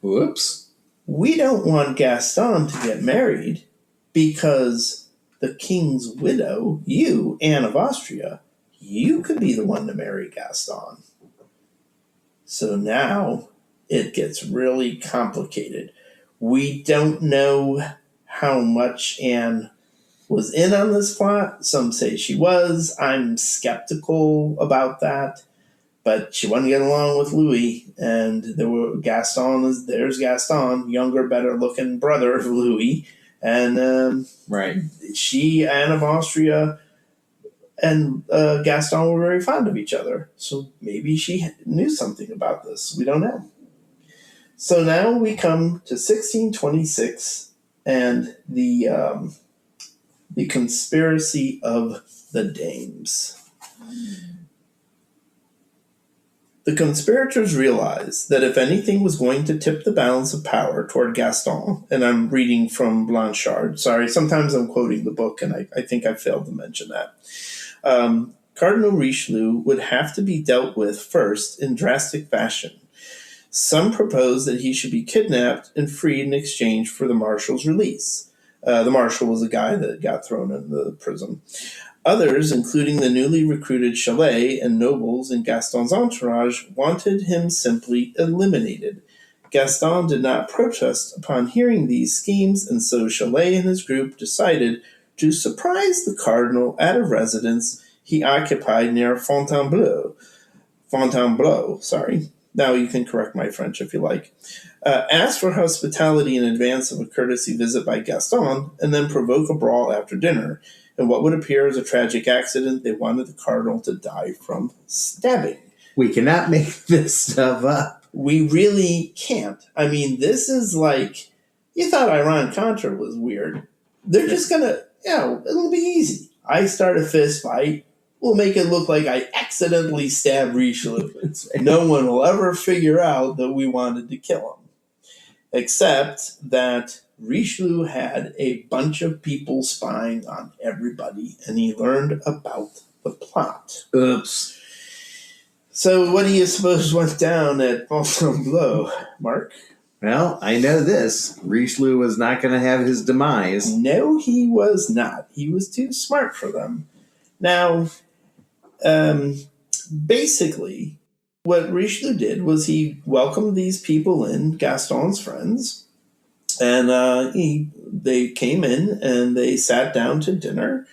Whoops. We don't want Gaston to get married because the king's widow, you, Anne of Austria, you could be the one to marry Gaston. So now it gets really complicated. We don't know how much Anne was in on this plot. Some say she was. I'm skeptical about that. But she wanted to get along with Louis, and there's Gaston, younger, better-looking brother of Louis. And right. Anne of Austria, and Gaston were very fond of each other. So maybe she knew something about this. We don't know. So now we come to 1626 and the conspiracy of the dames. The conspirators realized that if anything was going to tip the balance of power toward Gaston, and I'm reading from Blanchard, sorry, sometimes I'm quoting the book, and I think I failed to mention that. Cardinal Richelieu would have to be dealt with first in drastic fashion. Some proposed that he should be kidnapped and freed in exchange for the marshal's release. The marshal was a guy that got thrown in the prison. Others, including the newly recruited Chalais and nobles in Gaston's entourage, wanted him simply eliminated. Gaston did not protest upon hearing these schemes, and so Chalais and his group decided to surprise the cardinal at a residence he occupied near Fontainebleau. Now you can correct my French if you like. Ask for hospitality in advance of a courtesy visit by Gaston, and then provoke a brawl after dinner. In what would appear as a tragic accident, they wanted the cardinal to die from stabbing. We cannot make this stuff up. We really can't. I mean, this is like, you thought Iran-Contra was weird. They're just going to, it'll be easy. I start a fist fight. We'll make it look like I accidentally stabbed Richelieu. No one will ever figure out that we wanted to kill him. Except that Richelieu had a bunch of people spying on everybody, and he learned about the plot. Oops. So what do you suppose went down at Fontainebleau, Mark? Well, I know this. Richelieu was not going to have his demise. No, he was not. He was too smart for them. Now, basically, what Richelieu did was he welcomed these people in, Gaston's friends, and they came in and they sat down to dinner,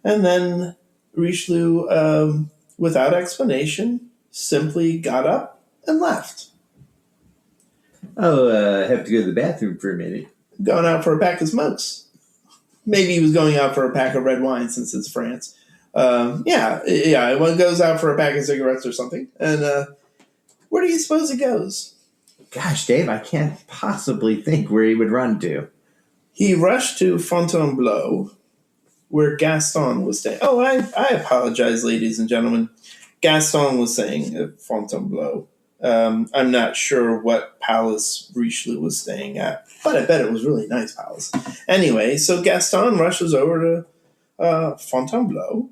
and then Richelieu, without explanation, simply got up and left. Oh, I have to go to the bathroom for a minute. Going out for a pack of smokes. maybe he was going out for a pack of red wine since it's France. Yeah. One goes out for a pack of cigarettes or something. And where do you suppose he goes? Gosh, Dave, I can't possibly think where he would run to. He rushed to Fontainebleau, where Gaston was staying. Oh, I apologize, ladies and gentlemen. Gaston was staying at Fontainebleau. I'm not sure what palace Richelieu was staying at, but I bet it was a really nice palace. Anyway, so Gaston rushes over to Fontainebleau,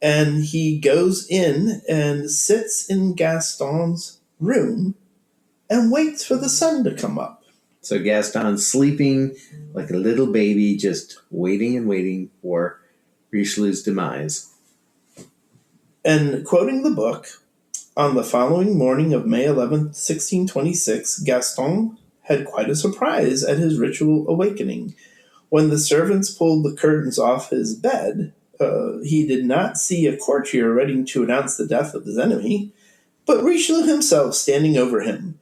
and he goes in and sits in Gaston's room and waits for the sun to come up. So Gaston's sleeping like a little baby, just waiting and waiting for Richelieu's demise. And quoting the book, on the following morning of May 11th, 1626, Gaston had quite a surprise at his ritual awakening. When the servants pulled the curtains off his bed, he did not see a courtier ready to announce the death of his enemy, but Richelieu himself standing over him.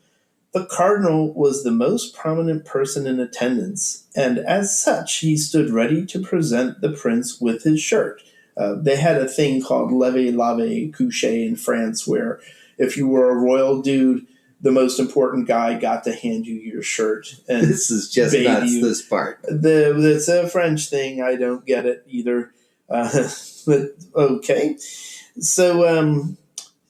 The cardinal was the most prominent person in attendance, and as such he stood ready to present the prince with his shirt. They had a thing called leve, lave, coucher in France, where if you were a royal dude, the most important guy got to hand you your shirt. And this is just nuts, this part. It's a French thing. I don't get it either. But okay. So,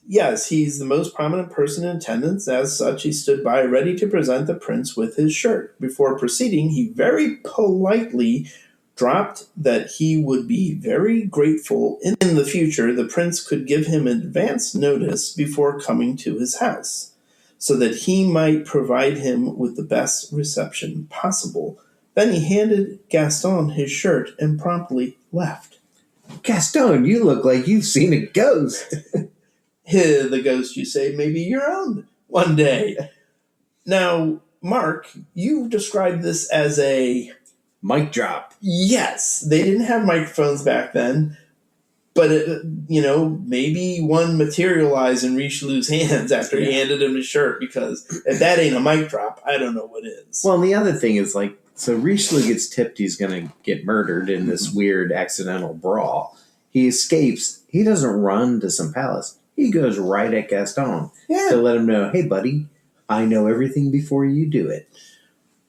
yes, he's the most prominent person in attendance. As such, he stood by ready to present the prince with his shirt. Before proceeding, he very politely dropped that he would be very grateful in the future the prince could give him advance notice before coming to his house, so that he might provide him with the best reception possible. Then he handed Gaston his shirt and promptly left. Gaston, you look like you've seen a ghost. The ghost, you say, may be your own one day. Now, Mark, you described this as a mic drop. Yes, they didn't have microphones back then, but maybe one materialized in Richelieu's hands after he handed him his shirt, because if that ain't a mic drop, I don't know what is. Well, and the other thing is, so Richelieu gets tipped he's going to get murdered in this weird accidental brawl. He escapes. He doesn't run to some palace. He goes right at Gaston to let him know, hey, buddy, I know everything before you do it.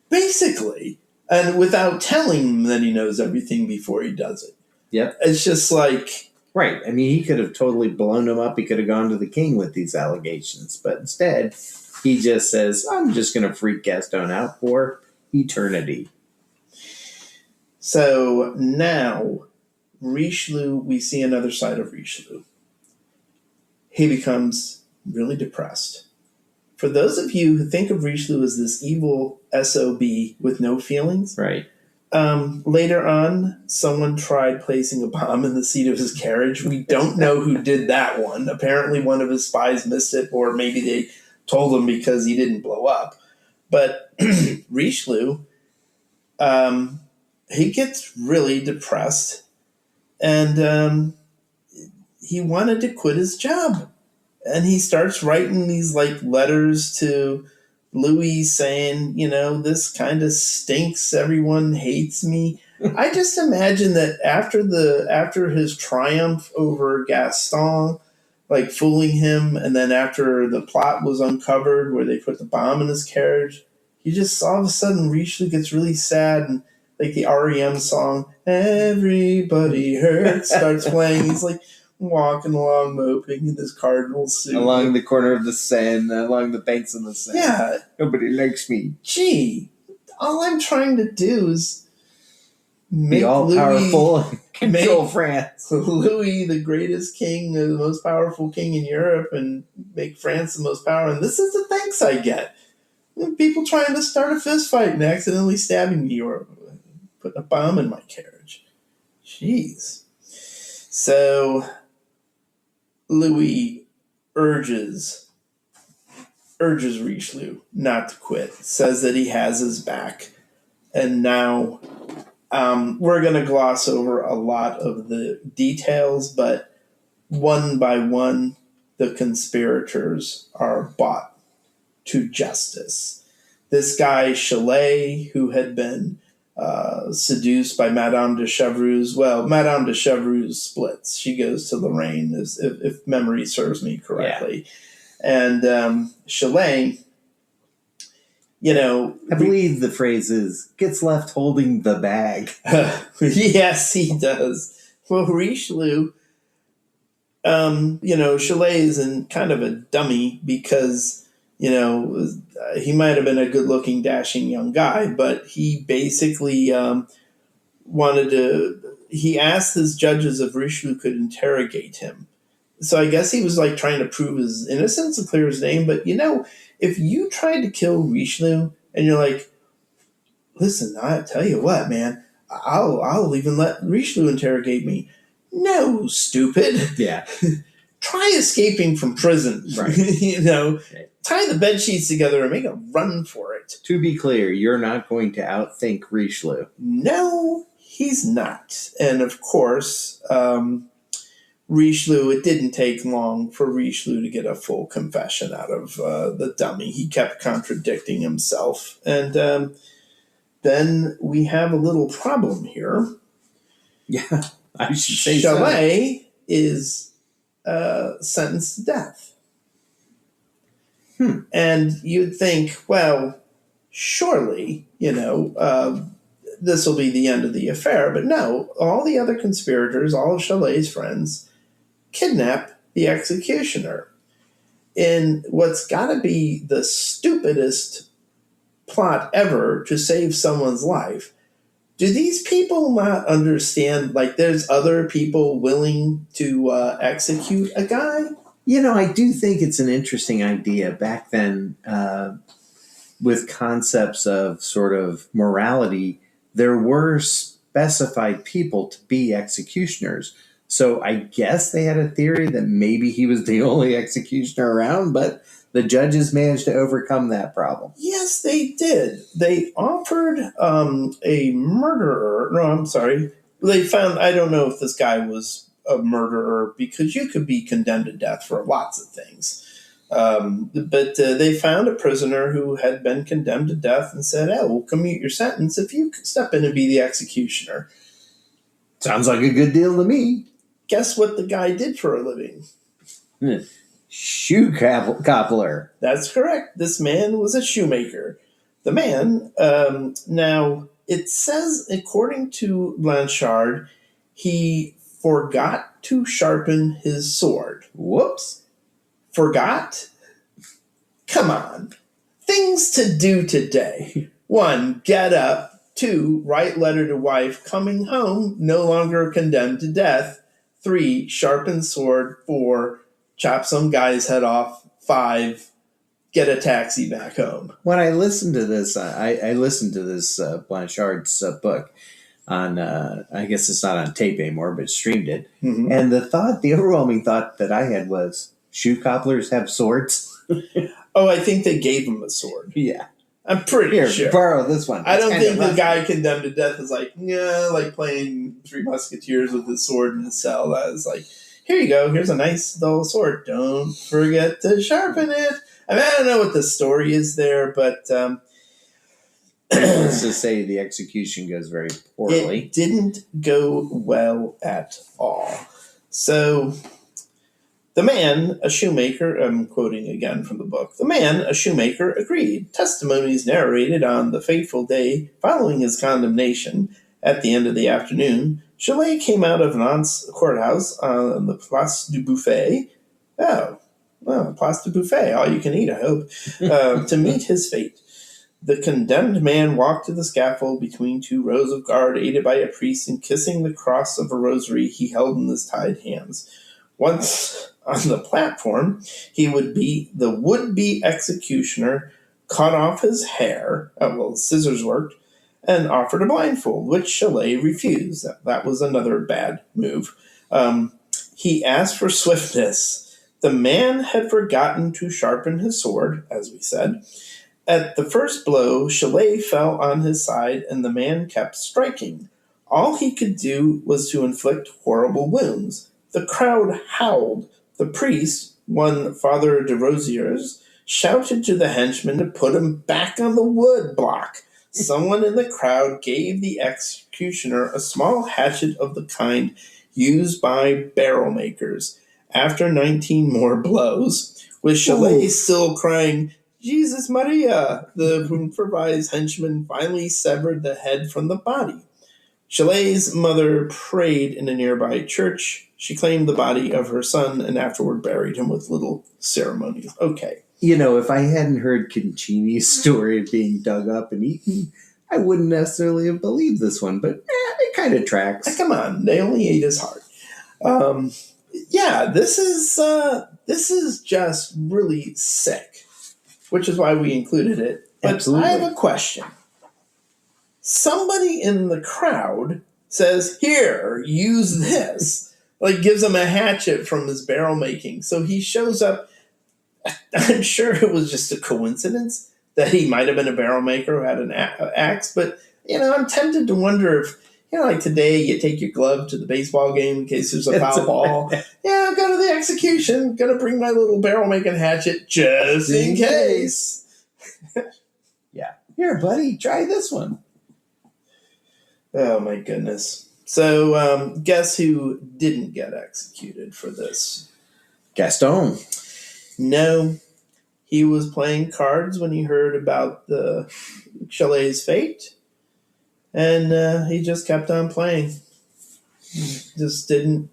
Basically. And without telling him that he knows everything before he does it. Yep. It's just like... Right. I mean, he could have totally blown him up. He could have gone to the king with these allegations. But instead, he just says, I'm just going to freak Gaston out for eternity. So now, Richelieu, we see another side of Richelieu. He becomes really depressed. For those of you who think of Richelieu as this evil SOB with no feelings, right? Later on, someone tried placing a bomb in the seat of his carriage. We don't know who did that one. Apparently one of his spies missed it, or maybe they told him because he didn't blow up. But Richelieu, he gets really depressed, and he wanted to quit his job. And he starts writing these letters to Louis saying, this kind of stinks. Everyone hates me. I just imagine that after his triumph over Gaston, fooling him, and then after the plot was uncovered where they put the bomb in his carriage, you just all of a sudden Richelieu gets really sad, and the REM song, Everybody Hurts, starts playing. He's walking along, moping in his cardinal suit. Along the corner of the Seine, along the banks of the Seine. Yeah. Nobody likes me. Gee, all I'm trying to do is be all-powerful and control France. Louis the greatest king, the most powerful king in Europe, and make France the most powerful. And this is the thanks I get. People trying to start a fist fight and accidentally stabbing me or putting a bomb in my carriage. Jeez. So... Louis urges Richelieu not to quit, says that he has his back. And now we're going to gloss over a lot of the details, but one by one, the conspirators are brought to justice. This guy, Chalet, who had been seduced by Madame de Chevreuse. Well, Madame de Chevreuse splits. She goes to Lorraine, if memory serves me correctly. Yeah. And Chalet, I believe the phrase is, gets left holding the bag. Yes, he does. Well, Richelieu, Chalet is in kind of a dummy because, he might have been a good-looking, dashing young guy, but he basically he asked his judges if Richelieu could interrogate him. So I guess he was like trying to prove his innocence and clear his name. But, if you tried to kill Richelieu and you're like, listen, I tell you what, man, I'll even let Richelieu interrogate me. No, stupid. Yeah. Try escaping from prison. Right. Right. Tie the bed sheets together and make a run for it. To be clear, you're not going to outthink Richelieu. No, he's not. And of course, Richelieu, it didn't take long for Richelieu to get a full confession out of the dummy. He kept contradicting himself. And then we have a little problem here. Yeah, I should say Chalet is sentenced to death. And you'd think, well, surely, this will be the end of the affair. But no, all the other conspirators, all of Chalet's friends, kidnap the executioner in what's got to be the stupidest plot ever to save someone's life. Do these people not understand, like, there's other people willing to execute a guy? I do think it's an interesting idea back then with concepts of sort of morality. There were specified people to be executioners. So I guess they had a theory that maybe he was the only executioner around, but the judges managed to overcome that problem. Yes, they did. They offered a murderer. No, I'm sorry. They found, I don't know if this guy was a murderer because you could be condemned to death for lots of things. But they found a prisoner who had been condemned to death and said, we'll commute your sentence if you step in and be the executioner. Sounds like a good deal to me. Guess what the guy did for a living? Shoe cobbler. That's correct. This man was a shoemaker. The man, now, it says, according to Blanchard, he forgot to sharpen his sword. Whoops. Forgot? Come on. Things to do today. 1, get up. 2, write letter to wife. Coming home, no longer condemned to death. 3, sharpen sword. 4, chop some guy's head off. 5, get a taxi back home. When I listened to this, I listened to this Blanchard's book on, I guess it's not on tape anymore, but streamed it. Mm-hmm. And the overwhelming thought that I had was, shoe cobblers have swords? Oh, I think they gave him a sword. Yeah. I'm pretty sure. Borrow this one. I don't think the guy condemned to death is like, like playing Three Musketeers with his sword in his cell. I was like, here you go. Here's a nice dull sword. Don't forget to sharpen it. I mean, I don't know what the story is there, but let's just say the execution goes very poorly. It didn't go well at all. So the man, a shoemaker, I'm quoting again from the book, the man, a shoemaker, agreed. Testimonies narrated on the fateful day following his condemnation. At the end of the afternoon, Chalet came out of Nantes courthouse on the Place du Buffet. Oh, well, Place du Buffet, all you can eat, I hope, to meet his fate. The condemned man walked to the scaffold between 2 rows of guard, aided by a priest, and kissing the cross of a rosary he held in his tied hands. Once on the platform, he would be the would-be executioner, cut off his hair, scissors worked, and offered a blindfold, which Chalet refused. That was another bad move. He asked for swiftness. The man had forgotten to sharpen his sword, as we said. At the first blow, Chalet fell on his side, and the man kept striking. All he could do was to inflict horrible wounds. The crowd howled. The priest, one Father de Rosiers, shouted to the henchman to put him back on the wood block. someone in the crowd gave the executioner a small hatchet of the kind used by barrel makers. After 19 more blows, with Chalet still crying, Jesus Maria, the improvised henchman finally severed the head from the body. Chalet's mother prayed in a nearby church. She claimed the body of her son and afterward buried him with little ceremonies. Okay. You know, if I hadn't heard Concini's story of being dug up and eaten, I wouldn't necessarily have believed this one, but it kind of tracks. Come on, they only ate his heart. This is just really sick, which is why we included it. But Absolutely. I have a question. Somebody in the crowd says, "Here, use this." Like gives him a hatchet from his barrel making. So he shows up. I'm sure it was just a coincidence that he might have been a barrel maker who had an axe. But, I'm tempted to wonder if, like today you take your glove to the baseball game in case there's a foul ball. Yeah, I'm going to the execution. Going to bring my little barrel making hatchet just in case. Yeah. Here, buddy, try this one. Oh, my goodness. So, guess who didn't get executed for this? Gaston. No, he was playing cards when he heard about the Chalet's fate, and he just kept on playing. Just didn't.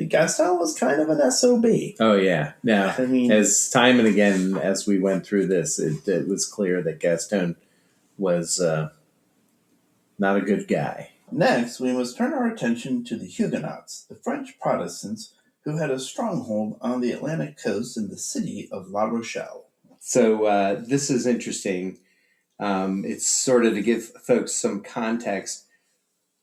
Gaston was kind of an SOB. Oh, yeah. Now, I mean, as time and again, as we went through this, it was clear that Gaston was not a good guy. Next, we must turn our attention to the Huguenots, the French Protestants who had a stronghold on the Atlantic coast in the city of La Rochelle. So this is interesting. It's sort of to give folks some context.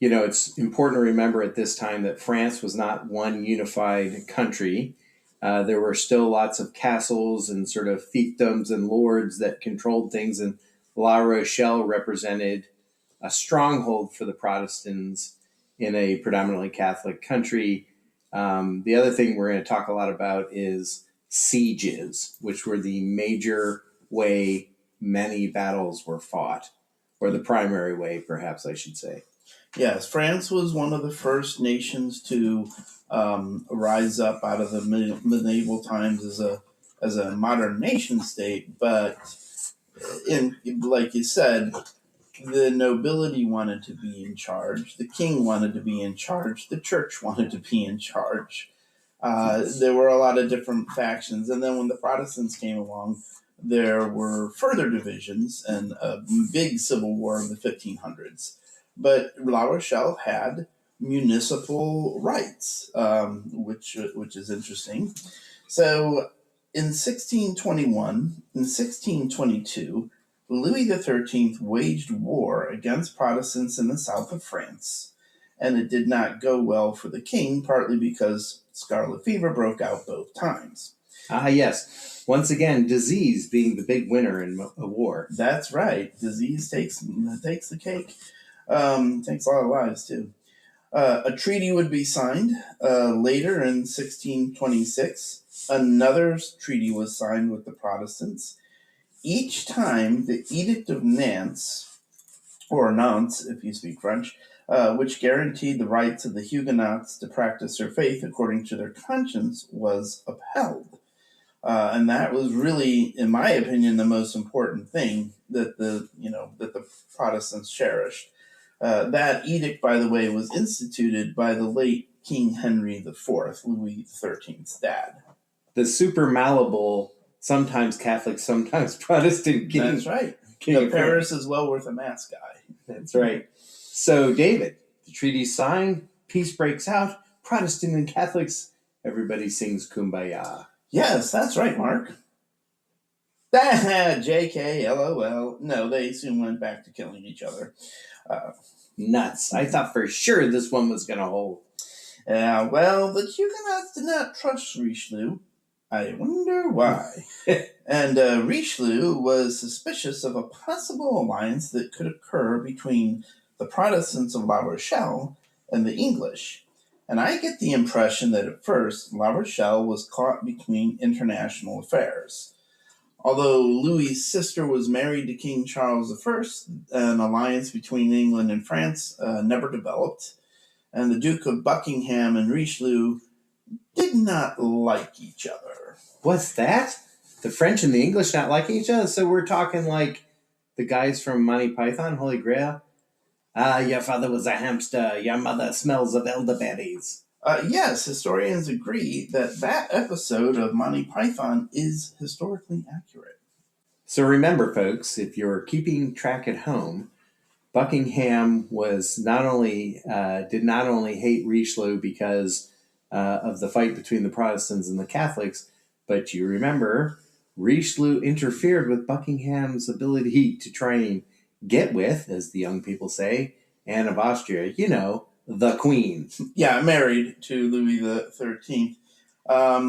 It's important to remember at this time that France was not one unified country. There were still lots of castles and sort of fiefdoms and lords that controlled things, and La Rochelle represented a stronghold for the Protestants in a predominantly Catholic country. The other thing we're going to talk a lot about is sieges, which were the major way many battles were fought, or the primary way, perhaps I should say. Yes, France was one of the first nations to rise up out of the medieval times as a modern nation state, but like you said, the nobility wanted to be in charge, the king wanted to be in charge, the church wanted to be in charge. There were a lot of different factions, and then when the Protestants came along, there were further divisions and a big civil war in the 1500s. But La Rochelle had municipal rights, which is interesting. So in 1621 and 1622, Louis XIII waged war against Protestants in the south of France, and it did not go well for the king, partly because scarlet fever broke out both times. Ah, yes. Once again, disease being the big winner in a war. That's right. Disease takes the cake. Takes a lot of lives, too. A treaty would be signed later in 1626. Another treaty was signed with the Protestants. Each time, the Edict of Nantes, or Nantes if you speak French, which guaranteed the rights of the Huguenots to practice their faith according to their conscience, was upheld. And that was really, in my opinion, the most important thing that the Protestants cherished. That edict, by the way, was instituted by the late King Henry IV, Louis XIII's dad. The super malleable, sometimes Catholic, sometimes Protestant king. That's right. The Paris is well worth a mass guy. That's right. So, David, the treaty's signed, peace breaks out, Protestant and Catholics, everybody sings Kumbaya. Yes, that's right, Mark. JK, LOL. No, they soon went back to killing each other. Nuts. I thought for sure this one was going to hold. Well, the Huguenots did not trust Richelieu. I wonder why. And Richelieu was suspicious of a possible alliance that could occur between the Protestants of La Rochelle and the English. And I get the impression that at first, La Rochelle was caught between international affairs. Although Louis's sister was married to King Charles I, an alliance between England and France never developed, and the Duke of Buckingham and Richelieu did not like each other. What's that? The French and the English not liking each other? So we're talking like the guys from Monty Python, Holy Grail? Your father was a hamster. Your mother smells of elderberries. Yes, historians agree that episode of Monty Python is historically accurate. So remember, folks, if you're keeping track at home, Buckingham was did not only hate Richelieu because of the fight between the Protestants and the Catholics, but you remember Richelieu interfered with Buckingham's ability to try and get with, as the young people say, Anne of Austria. You know, the Queen. Yeah, married to Louis XIII. I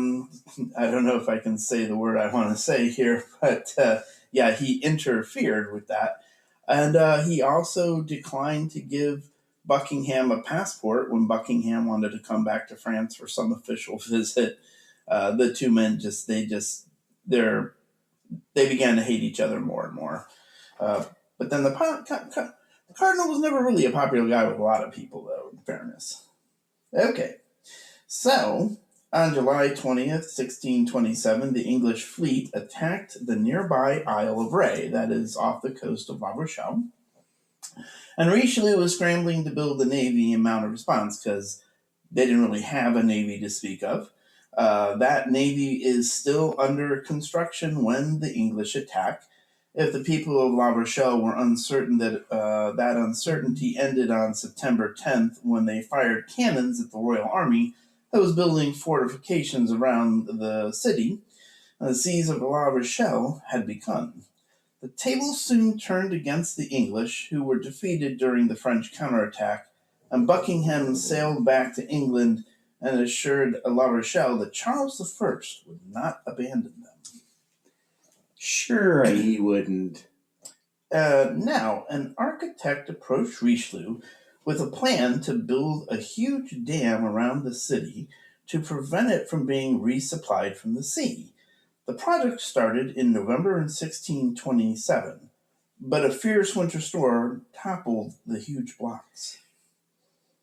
don't know if I can say the word I want to say here, but yeah, he interfered with that. And he also declined to give Buckingham a passport when Buckingham wanted to come back to France for some official visit. The two men they began to hate each other more and more. But then the Cardinal was never really a popular guy with a lot of people, though, in fairness. Okay, so on July 20th, 1627, the English fleet attacked the nearby Isle of Ré, that is off the coast of La Rochelle. And Richelieu was scrambling to build a navy and mount a response because they didn't really have a navy to speak of. That navy is still under construction when the English attack. If the people of La Rochelle were uncertain that uncertainty ended on September 10th when they fired cannons at the Royal Army that was building fortifications around the city, the siege of La Rochelle had begun. The tables soon turned against the English, who were defeated during the French counterattack, and Buckingham sailed back to England and assured La Rochelle that Charles I would not abandon them. Sure, he wouldn't. Now, an architect approached Richelieu with a plan to build a huge dam around the city to prevent it from being resupplied from the sea. The project started in November 1627, but a fierce winter storm toppled the huge blocks.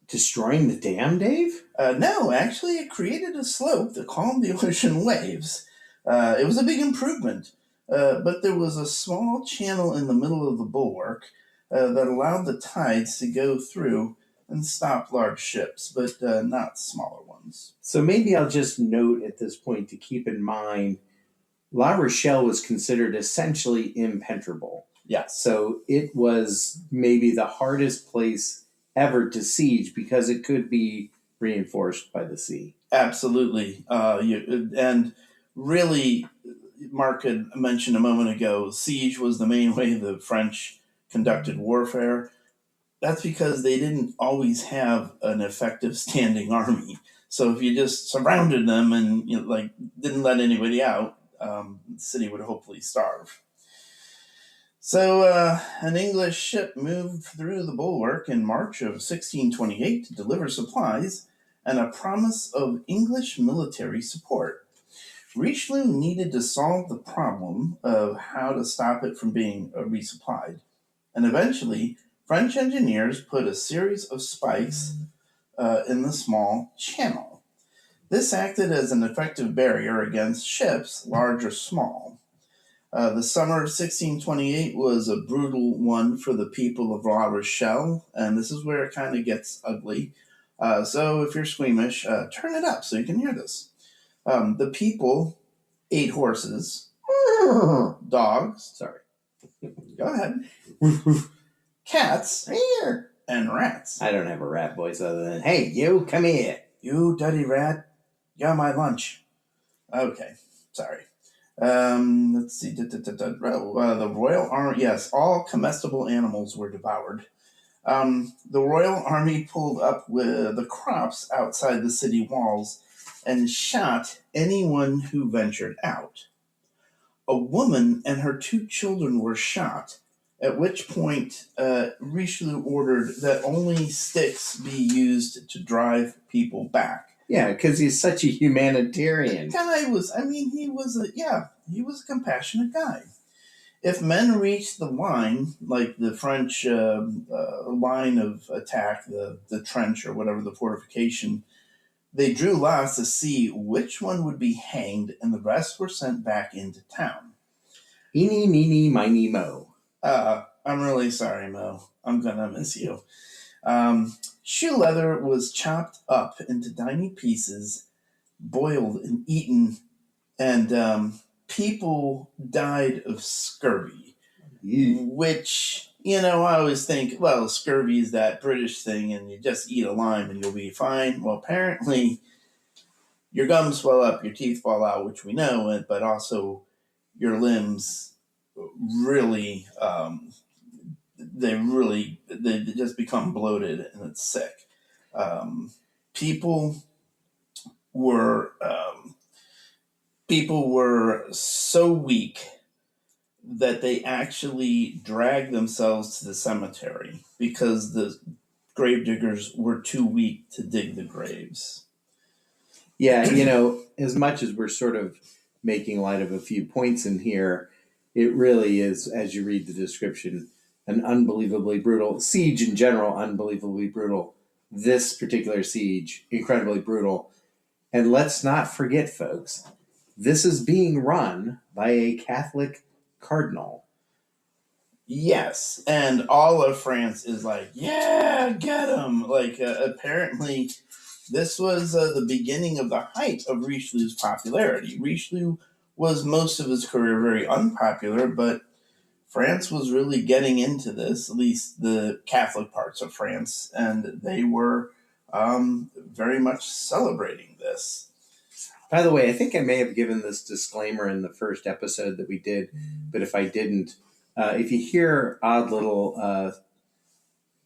Destroying the dam, Dave? No, actually, it created a slope that calmed the ocean waves. It was a big improvement, but there was a small channel in the middle of the bulwark that allowed the tides to go through and stop large ships, but not smaller ones. So maybe I'll just note at this point to keep in mind, La Rochelle was considered essentially impenetrable. Yeah. So it was maybe the hardest place ever to siege because it could be reinforced by the sea. Absolutely. And really, Mark had mentioned a moment ago, siege was the main way the French conducted warfare. That's because they didn't always have an effective standing army. So if you just surrounded them and didn't let anybody out, the city would hopefully starve. So an English ship moved through the bulwark in March of 1628 to deliver supplies and a promise of English military support. Richelieu needed to solve the problem of how to stop it from being resupplied. And eventually, French engineers put a series of spikes in the small channel. This acted as an effective barrier against ships, large or small. The summer of 1628 was a brutal one for the people of La Rochelle, and this is where it kind of gets ugly. So if you're squeamish, turn it up so you can hear this. The people ate horses, dogs, sorry, go ahead, cats, and rats. I don't have a rat voice other than, hey, you, come here. You dirty rat, you're my lunch. Okay, sorry. Let's see. The Royal Army, yes, all comestible animals were devoured. The Royal Army pulled up with the crops outside the city walls and shot anyone who ventured out. A woman and her 2 children were shot, at which point Richelieu ordered that only sticks be used to drive people back. Yeah, because he's such a humanitarian. The guy was, he He was a compassionate guy. If men reached the line, like the French line of attack, the trench or whatever, the fortification, they drew lots to see which one would be hanged, and the rest were sent back into town. Eeny, meeny, miny, mo. I'm really sorry, Mo. I'm gonna miss you. Shoe leather was chopped up into tiny pieces, boiled and eaten, and people died of scurvy. Yeah. Which, I always think, well, scurvy is that British thing, and you just eat a lime and you'll be fine. Well, apparently, your gums swell up, your teeth fall out, which we know, but also your limbs really, they just become bloated and it's sick. People were people were so weak that they actually dragged themselves to the cemetery because the gravediggers were too weak to dig the graves. Yeah, as much as we're sort of making light of a few points in here, it really is, as you read the description, an unbelievably brutal siege in general, unbelievably brutal. This particular siege, incredibly brutal. And let's not forget, folks, this is being run by a Catholic cardinal. Yes, and all of France is like, yeah, get him. Like, apparently, this was the beginning of the height of Richelieu's popularity. Richelieu was most of his career very unpopular, but France was really getting into this, at least the Catholic parts of France, and they were very much celebrating this. By the way, I think I may have given this disclaimer in the first episode that we did, but if I didn't, if you hear odd little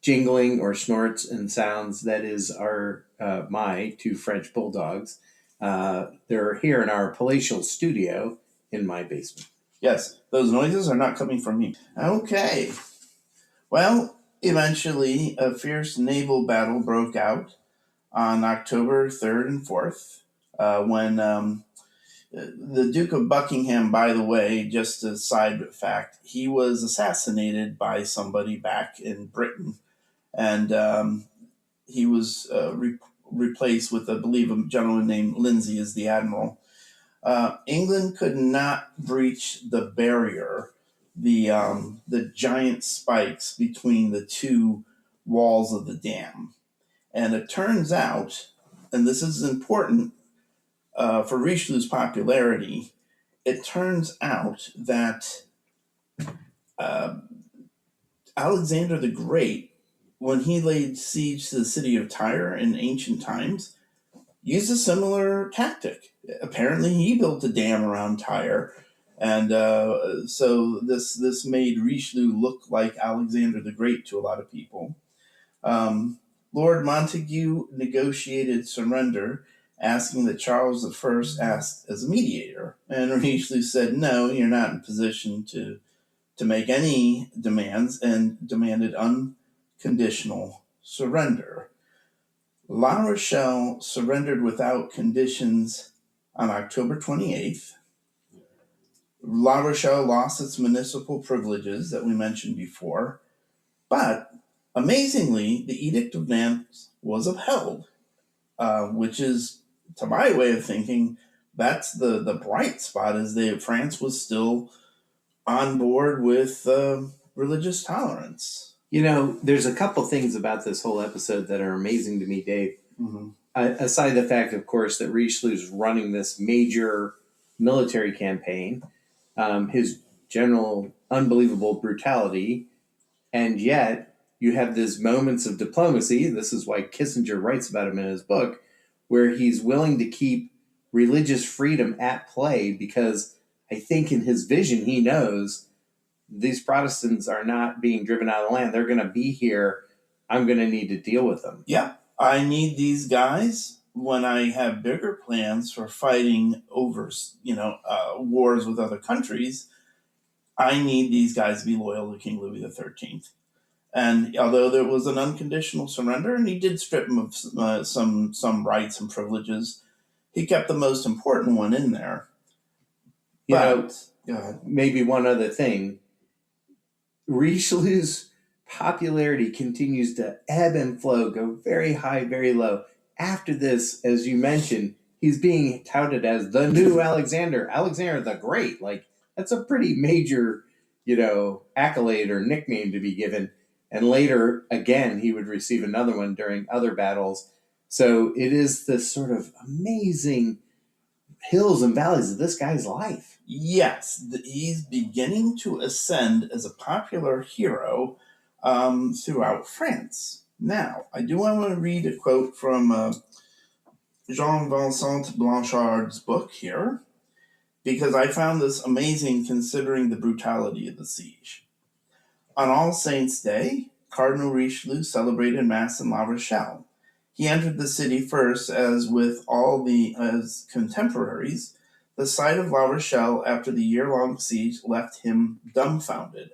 jingling or snorts and sounds, that is my two French bulldogs. They're here in our palatial studio in my basement. Yes, those noises are not coming from me. Okay. Well, eventually, a fierce naval battle broke out on October 3rd and 4th, when the Duke of Buckingham, by the way, just a side fact, he was assassinated by somebody back in Britain, and he was replaced with, I believe, a gentleman named Lindsay as the admiral. England could not breach the barrier, the giant spikes between the two walls of the dam. And it turns out, and this is important for Richelieu's popularity, it turns out that Alexander the Great, when he laid siege to the city of Tyre in ancient times, used a similar tactic. Apparently, he built a dam around Tyre, and so this made Richelieu look like Alexander the Great to a lot of people. Lord Montague negotiated surrender, asking that Charles I act as a mediator, and Richelieu said, "No, you're not in position to make any demands," and demanded unconditional surrender. La Rochelle surrendered without conditions on October 28th. La Rochelle lost its municipal privileges that we mentioned before, but amazingly, the Edict of Nantes was upheld, which is, to my way of thinking, that's the bright spot, is that France was still on board with religious tolerance. There's a couple things about this whole episode that are amazing to me, Dave. Mm-hmm. Aside the fact, of course, that Richelieu's running this major military campaign, his general unbelievable brutality, and yet you have these moments of diplomacy. This is why Kissinger writes about him in his book, where he's willing to keep religious freedom at play because I think in his vision he knows these Protestants are not being driven out of the land. They're going to be here. I'm going to need to deal with them. Yeah, I need these guys when I have bigger plans for fighting over, wars with other countries. I need these guys to be loyal to King Louis XIII. And although there was an unconditional surrender, and he did strip him of some rights and privileges, he kept the most important one in there. You know, But go ahead. maybe one other thing. Richelieu's popularity continues to ebb and flow, go very high, very low. After this, as you mentioned, he's being touted as the new Alexander, Alexander the Great. Like, that's a pretty major, accolade or nickname to be given. And later, again, he would receive another one during other battles. So it is this sort of amazing hills and valleys of this guy's life. Yes, he's beginning to ascend as a popular hero throughout France. Now, I do want to read a quote from Jean-Vincent Blanchard's book here, because I found this amazing considering the brutality of the siege. On All Saints' Day, Cardinal Richelieu celebrated Mass in La Rochelle. He entered the city first, as with all his contemporaries. The sight of La Rochelle after the year-long siege left him dumbfounded.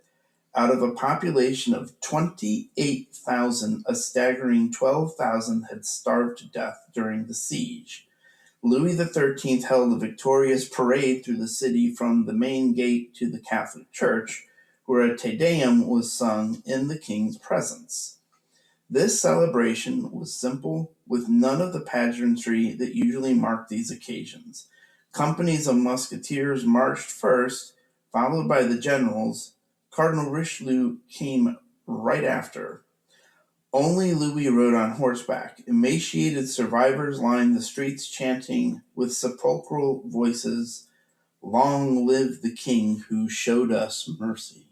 Out of a population of 28,000, a staggering 12,000 had starved to death during the siege. Louis XIII held a victorious parade through the city from the main gate to the Catholic Church, where a Te Deum was sung in the king's presence. This celebration was simple, with none of the pageantry that usually mark these occasions. Companies of musketeers marched first, followed by the generals. Cardinal Richelieu came right after. Only Louis rode on horseback. Emaciated survivors lined the streets chanting with sepulchral voices, "Long live the king who showed us mercy."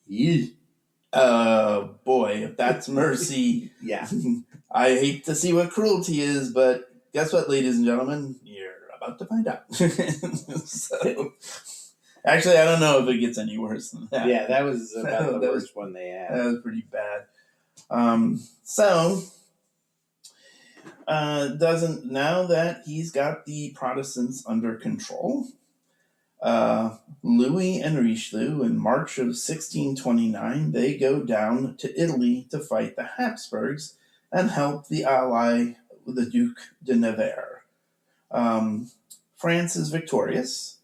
Yeah. Boy, if that's mercy. Yeah. I hate to see what cruelty is, but guess what, ladies and gentlemen? You're about to find out. So, actually, I don't know if it gets any worse than that. Yeah, that was about the worst one they had. That was pretty bad. Now that he's got the Protestants under control, Louis and Richelieu, in March of 1629, they go down to Italy to fight the Habsburgs and help the ally, the Duke de Nevers. France is victorious,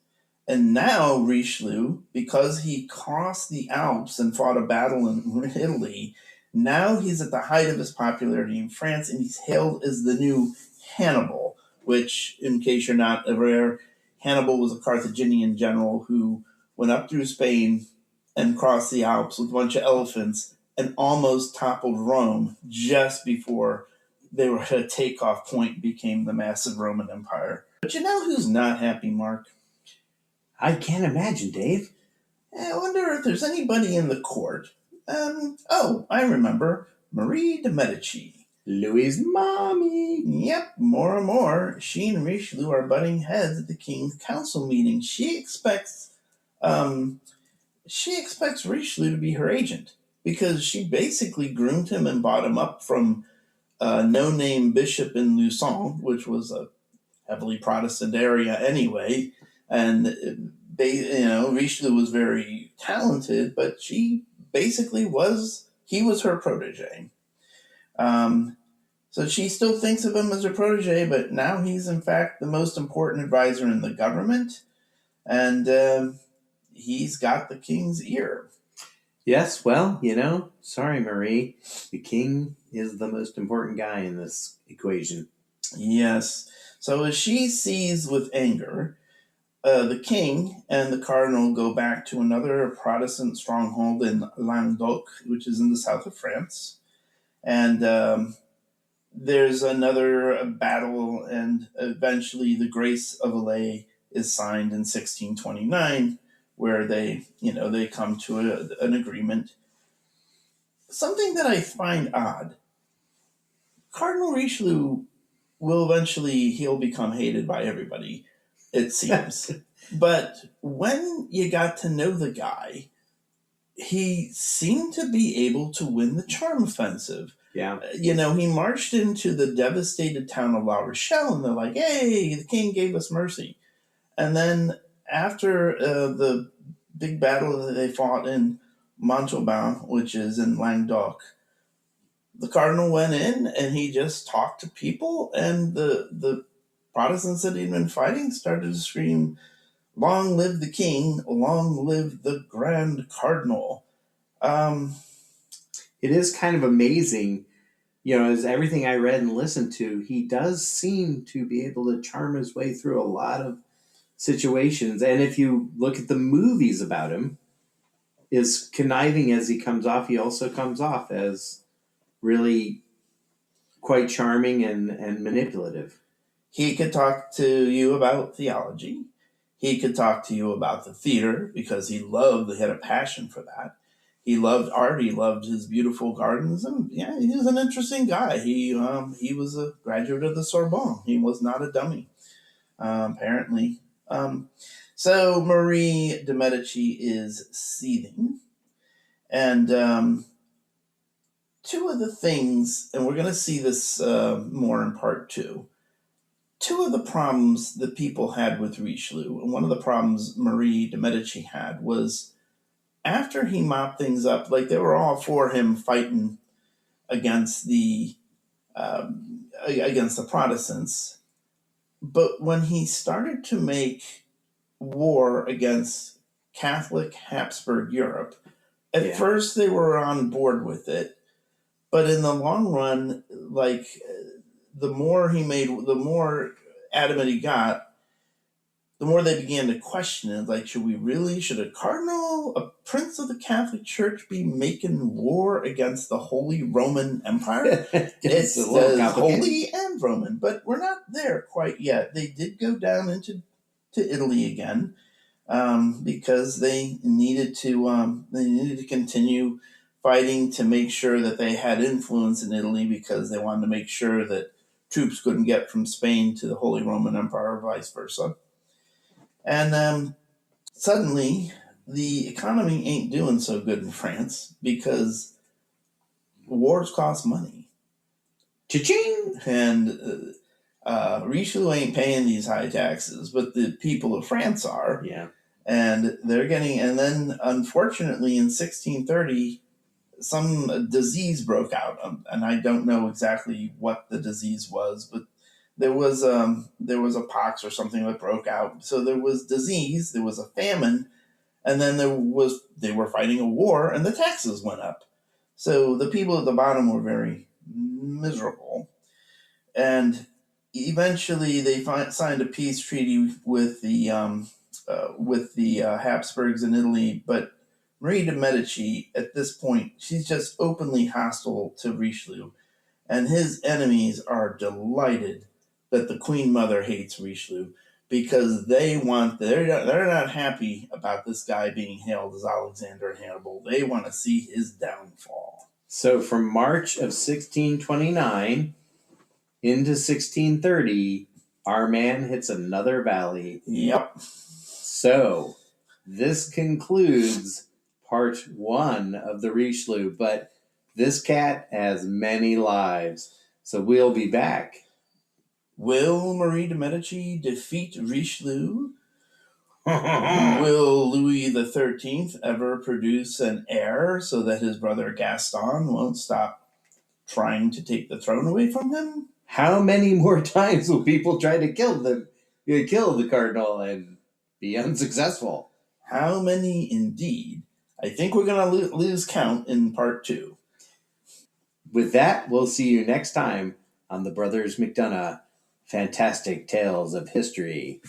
and now Richelieu, because he crossed the Alps and fought a battle in Italy, now he's at the height of his popularity in France, and he's hailed as the new Hannibal, which, in case you're not aware, Hannibal was a Carthaginian general who went up through Spain and crossed the Alps with a bunch of elephants and almost toppled Rome just before they were at a takeoff point and became the massive Roman Empire. But you know who's not happy, Mark? I can't imagine, Dave. I wonder if there's anybody in the court. I remember. Marie de Medici. Louis's mommy. Yep, more and more, she and Richelieu are butting heads at the king's council meeting. She expects Richelieu to be her agent because she basically groomed him and bought him up from a no-name bishop in Luçon, which was a heavily Protestant area anyway, and Richelieu was very talented, but he was her protege. So she still thinks of him as her protege, but now he's in fact the most important advisor in the government, and he's got the king's ear. Yes, well, sorry, Marie. The king is the most important guy in this equation. Yes. So as she sees with anger, the king and the cardinal go back to another Protestant stronghold in Languedoc, which is in the south of France. And there's another battle, and eventually the Grace of Alais is signed in 1629, where they come to an agreement. Something that I find odd, Cardinal Richelieu he'll become hated by everybody, it seems. But when you got to know the guy, he seemed to be able to win the charm offensive. Yeah. He marched into the devastated town of La Rochelle, and they're like, "Hey, the king gave us mercy." And then after the big battle that they fought in Montauban, which is in Languedoc, the cardinal went in and he just talked to people, and the Protestants that he'd been fighting started to scream, Long live the king, long live the Grand Cardinal. Um, It is kind of amazing, as everything I read and listened to, he does seem to be able to charm his way through a lot of situations. And if you look at the movies about him, as conniving as he comes off, he also comes off as really quite charming and manipulative. he could talk to you about theology. He could talk to you about the theater because he had a passion for that. He loved art. He loved his beautiful gardens, and yeah, he was an interesting guy. He was a graduate of the Sorbonne. He was not a dummy, apparently. So Marie de Medici is seething, and two of the things, and we're going to see this more in part two. Two of the problems that people had with Richelieu, and one of the problems Marie de Medici had, was after he mopped things up, like they were all for him fighting against the Protestants, but when he started to make war against Catholic Habsburg Europe, at first they were on board with it, but in the long run, like the more adamant he got, the more they began to question it. Like, should a cardinal, a prince of the Catholic Church, be making war against the Holy Roman Empire? It says Holy and Roman, but we're not there quite yet. They did go down into Italy again because they needed to continue fighting to make sure that they had influence in Italy, because they wanted to make sure that troops couldn't get from Spain to the Holy Roman Empire or vice versa. And suddenly, the economy ain't doing so good in France because wars cost money. Cha-ching! And Richelieu ain't paying these high taxes, but the people of France are. Yeah. And then unfortunately in 1630, some disease broke out. And I don't know exactly what the disease was, but there was a pox or something that broke out. So there was disease, there was a famine, and then they were fighting a war, and the taxes went up. So the people at the bottom were very miserable, and eventually they signed a peace treaty with the Habsburgs in Italy. But Marie de Medici, at this point, she's just openly hostile to Richelieu, and his enemies are delighted that the Queen Mother hates Richelieu, because they're not happy about this guy being hailed as Alexander Hannibal. They want to see his downfall. So from March of 1629 into 1630, our man hits another valley. Yep. So this concludes part one of the Richelieu, but this cat has many lives. So we'll be back. Will Marie de Medici defeat Richelieu? Will Louis XIII ever produce an heir so that his brother Gaston won't stop trying to take the throne away from him? How many more times will people try to kill the cardinal and be unsuccessful? How many indeed? I think we're going to lose count in part two. With that, we'll see you next time on the Brothers McDonough Fantastic Tales of History.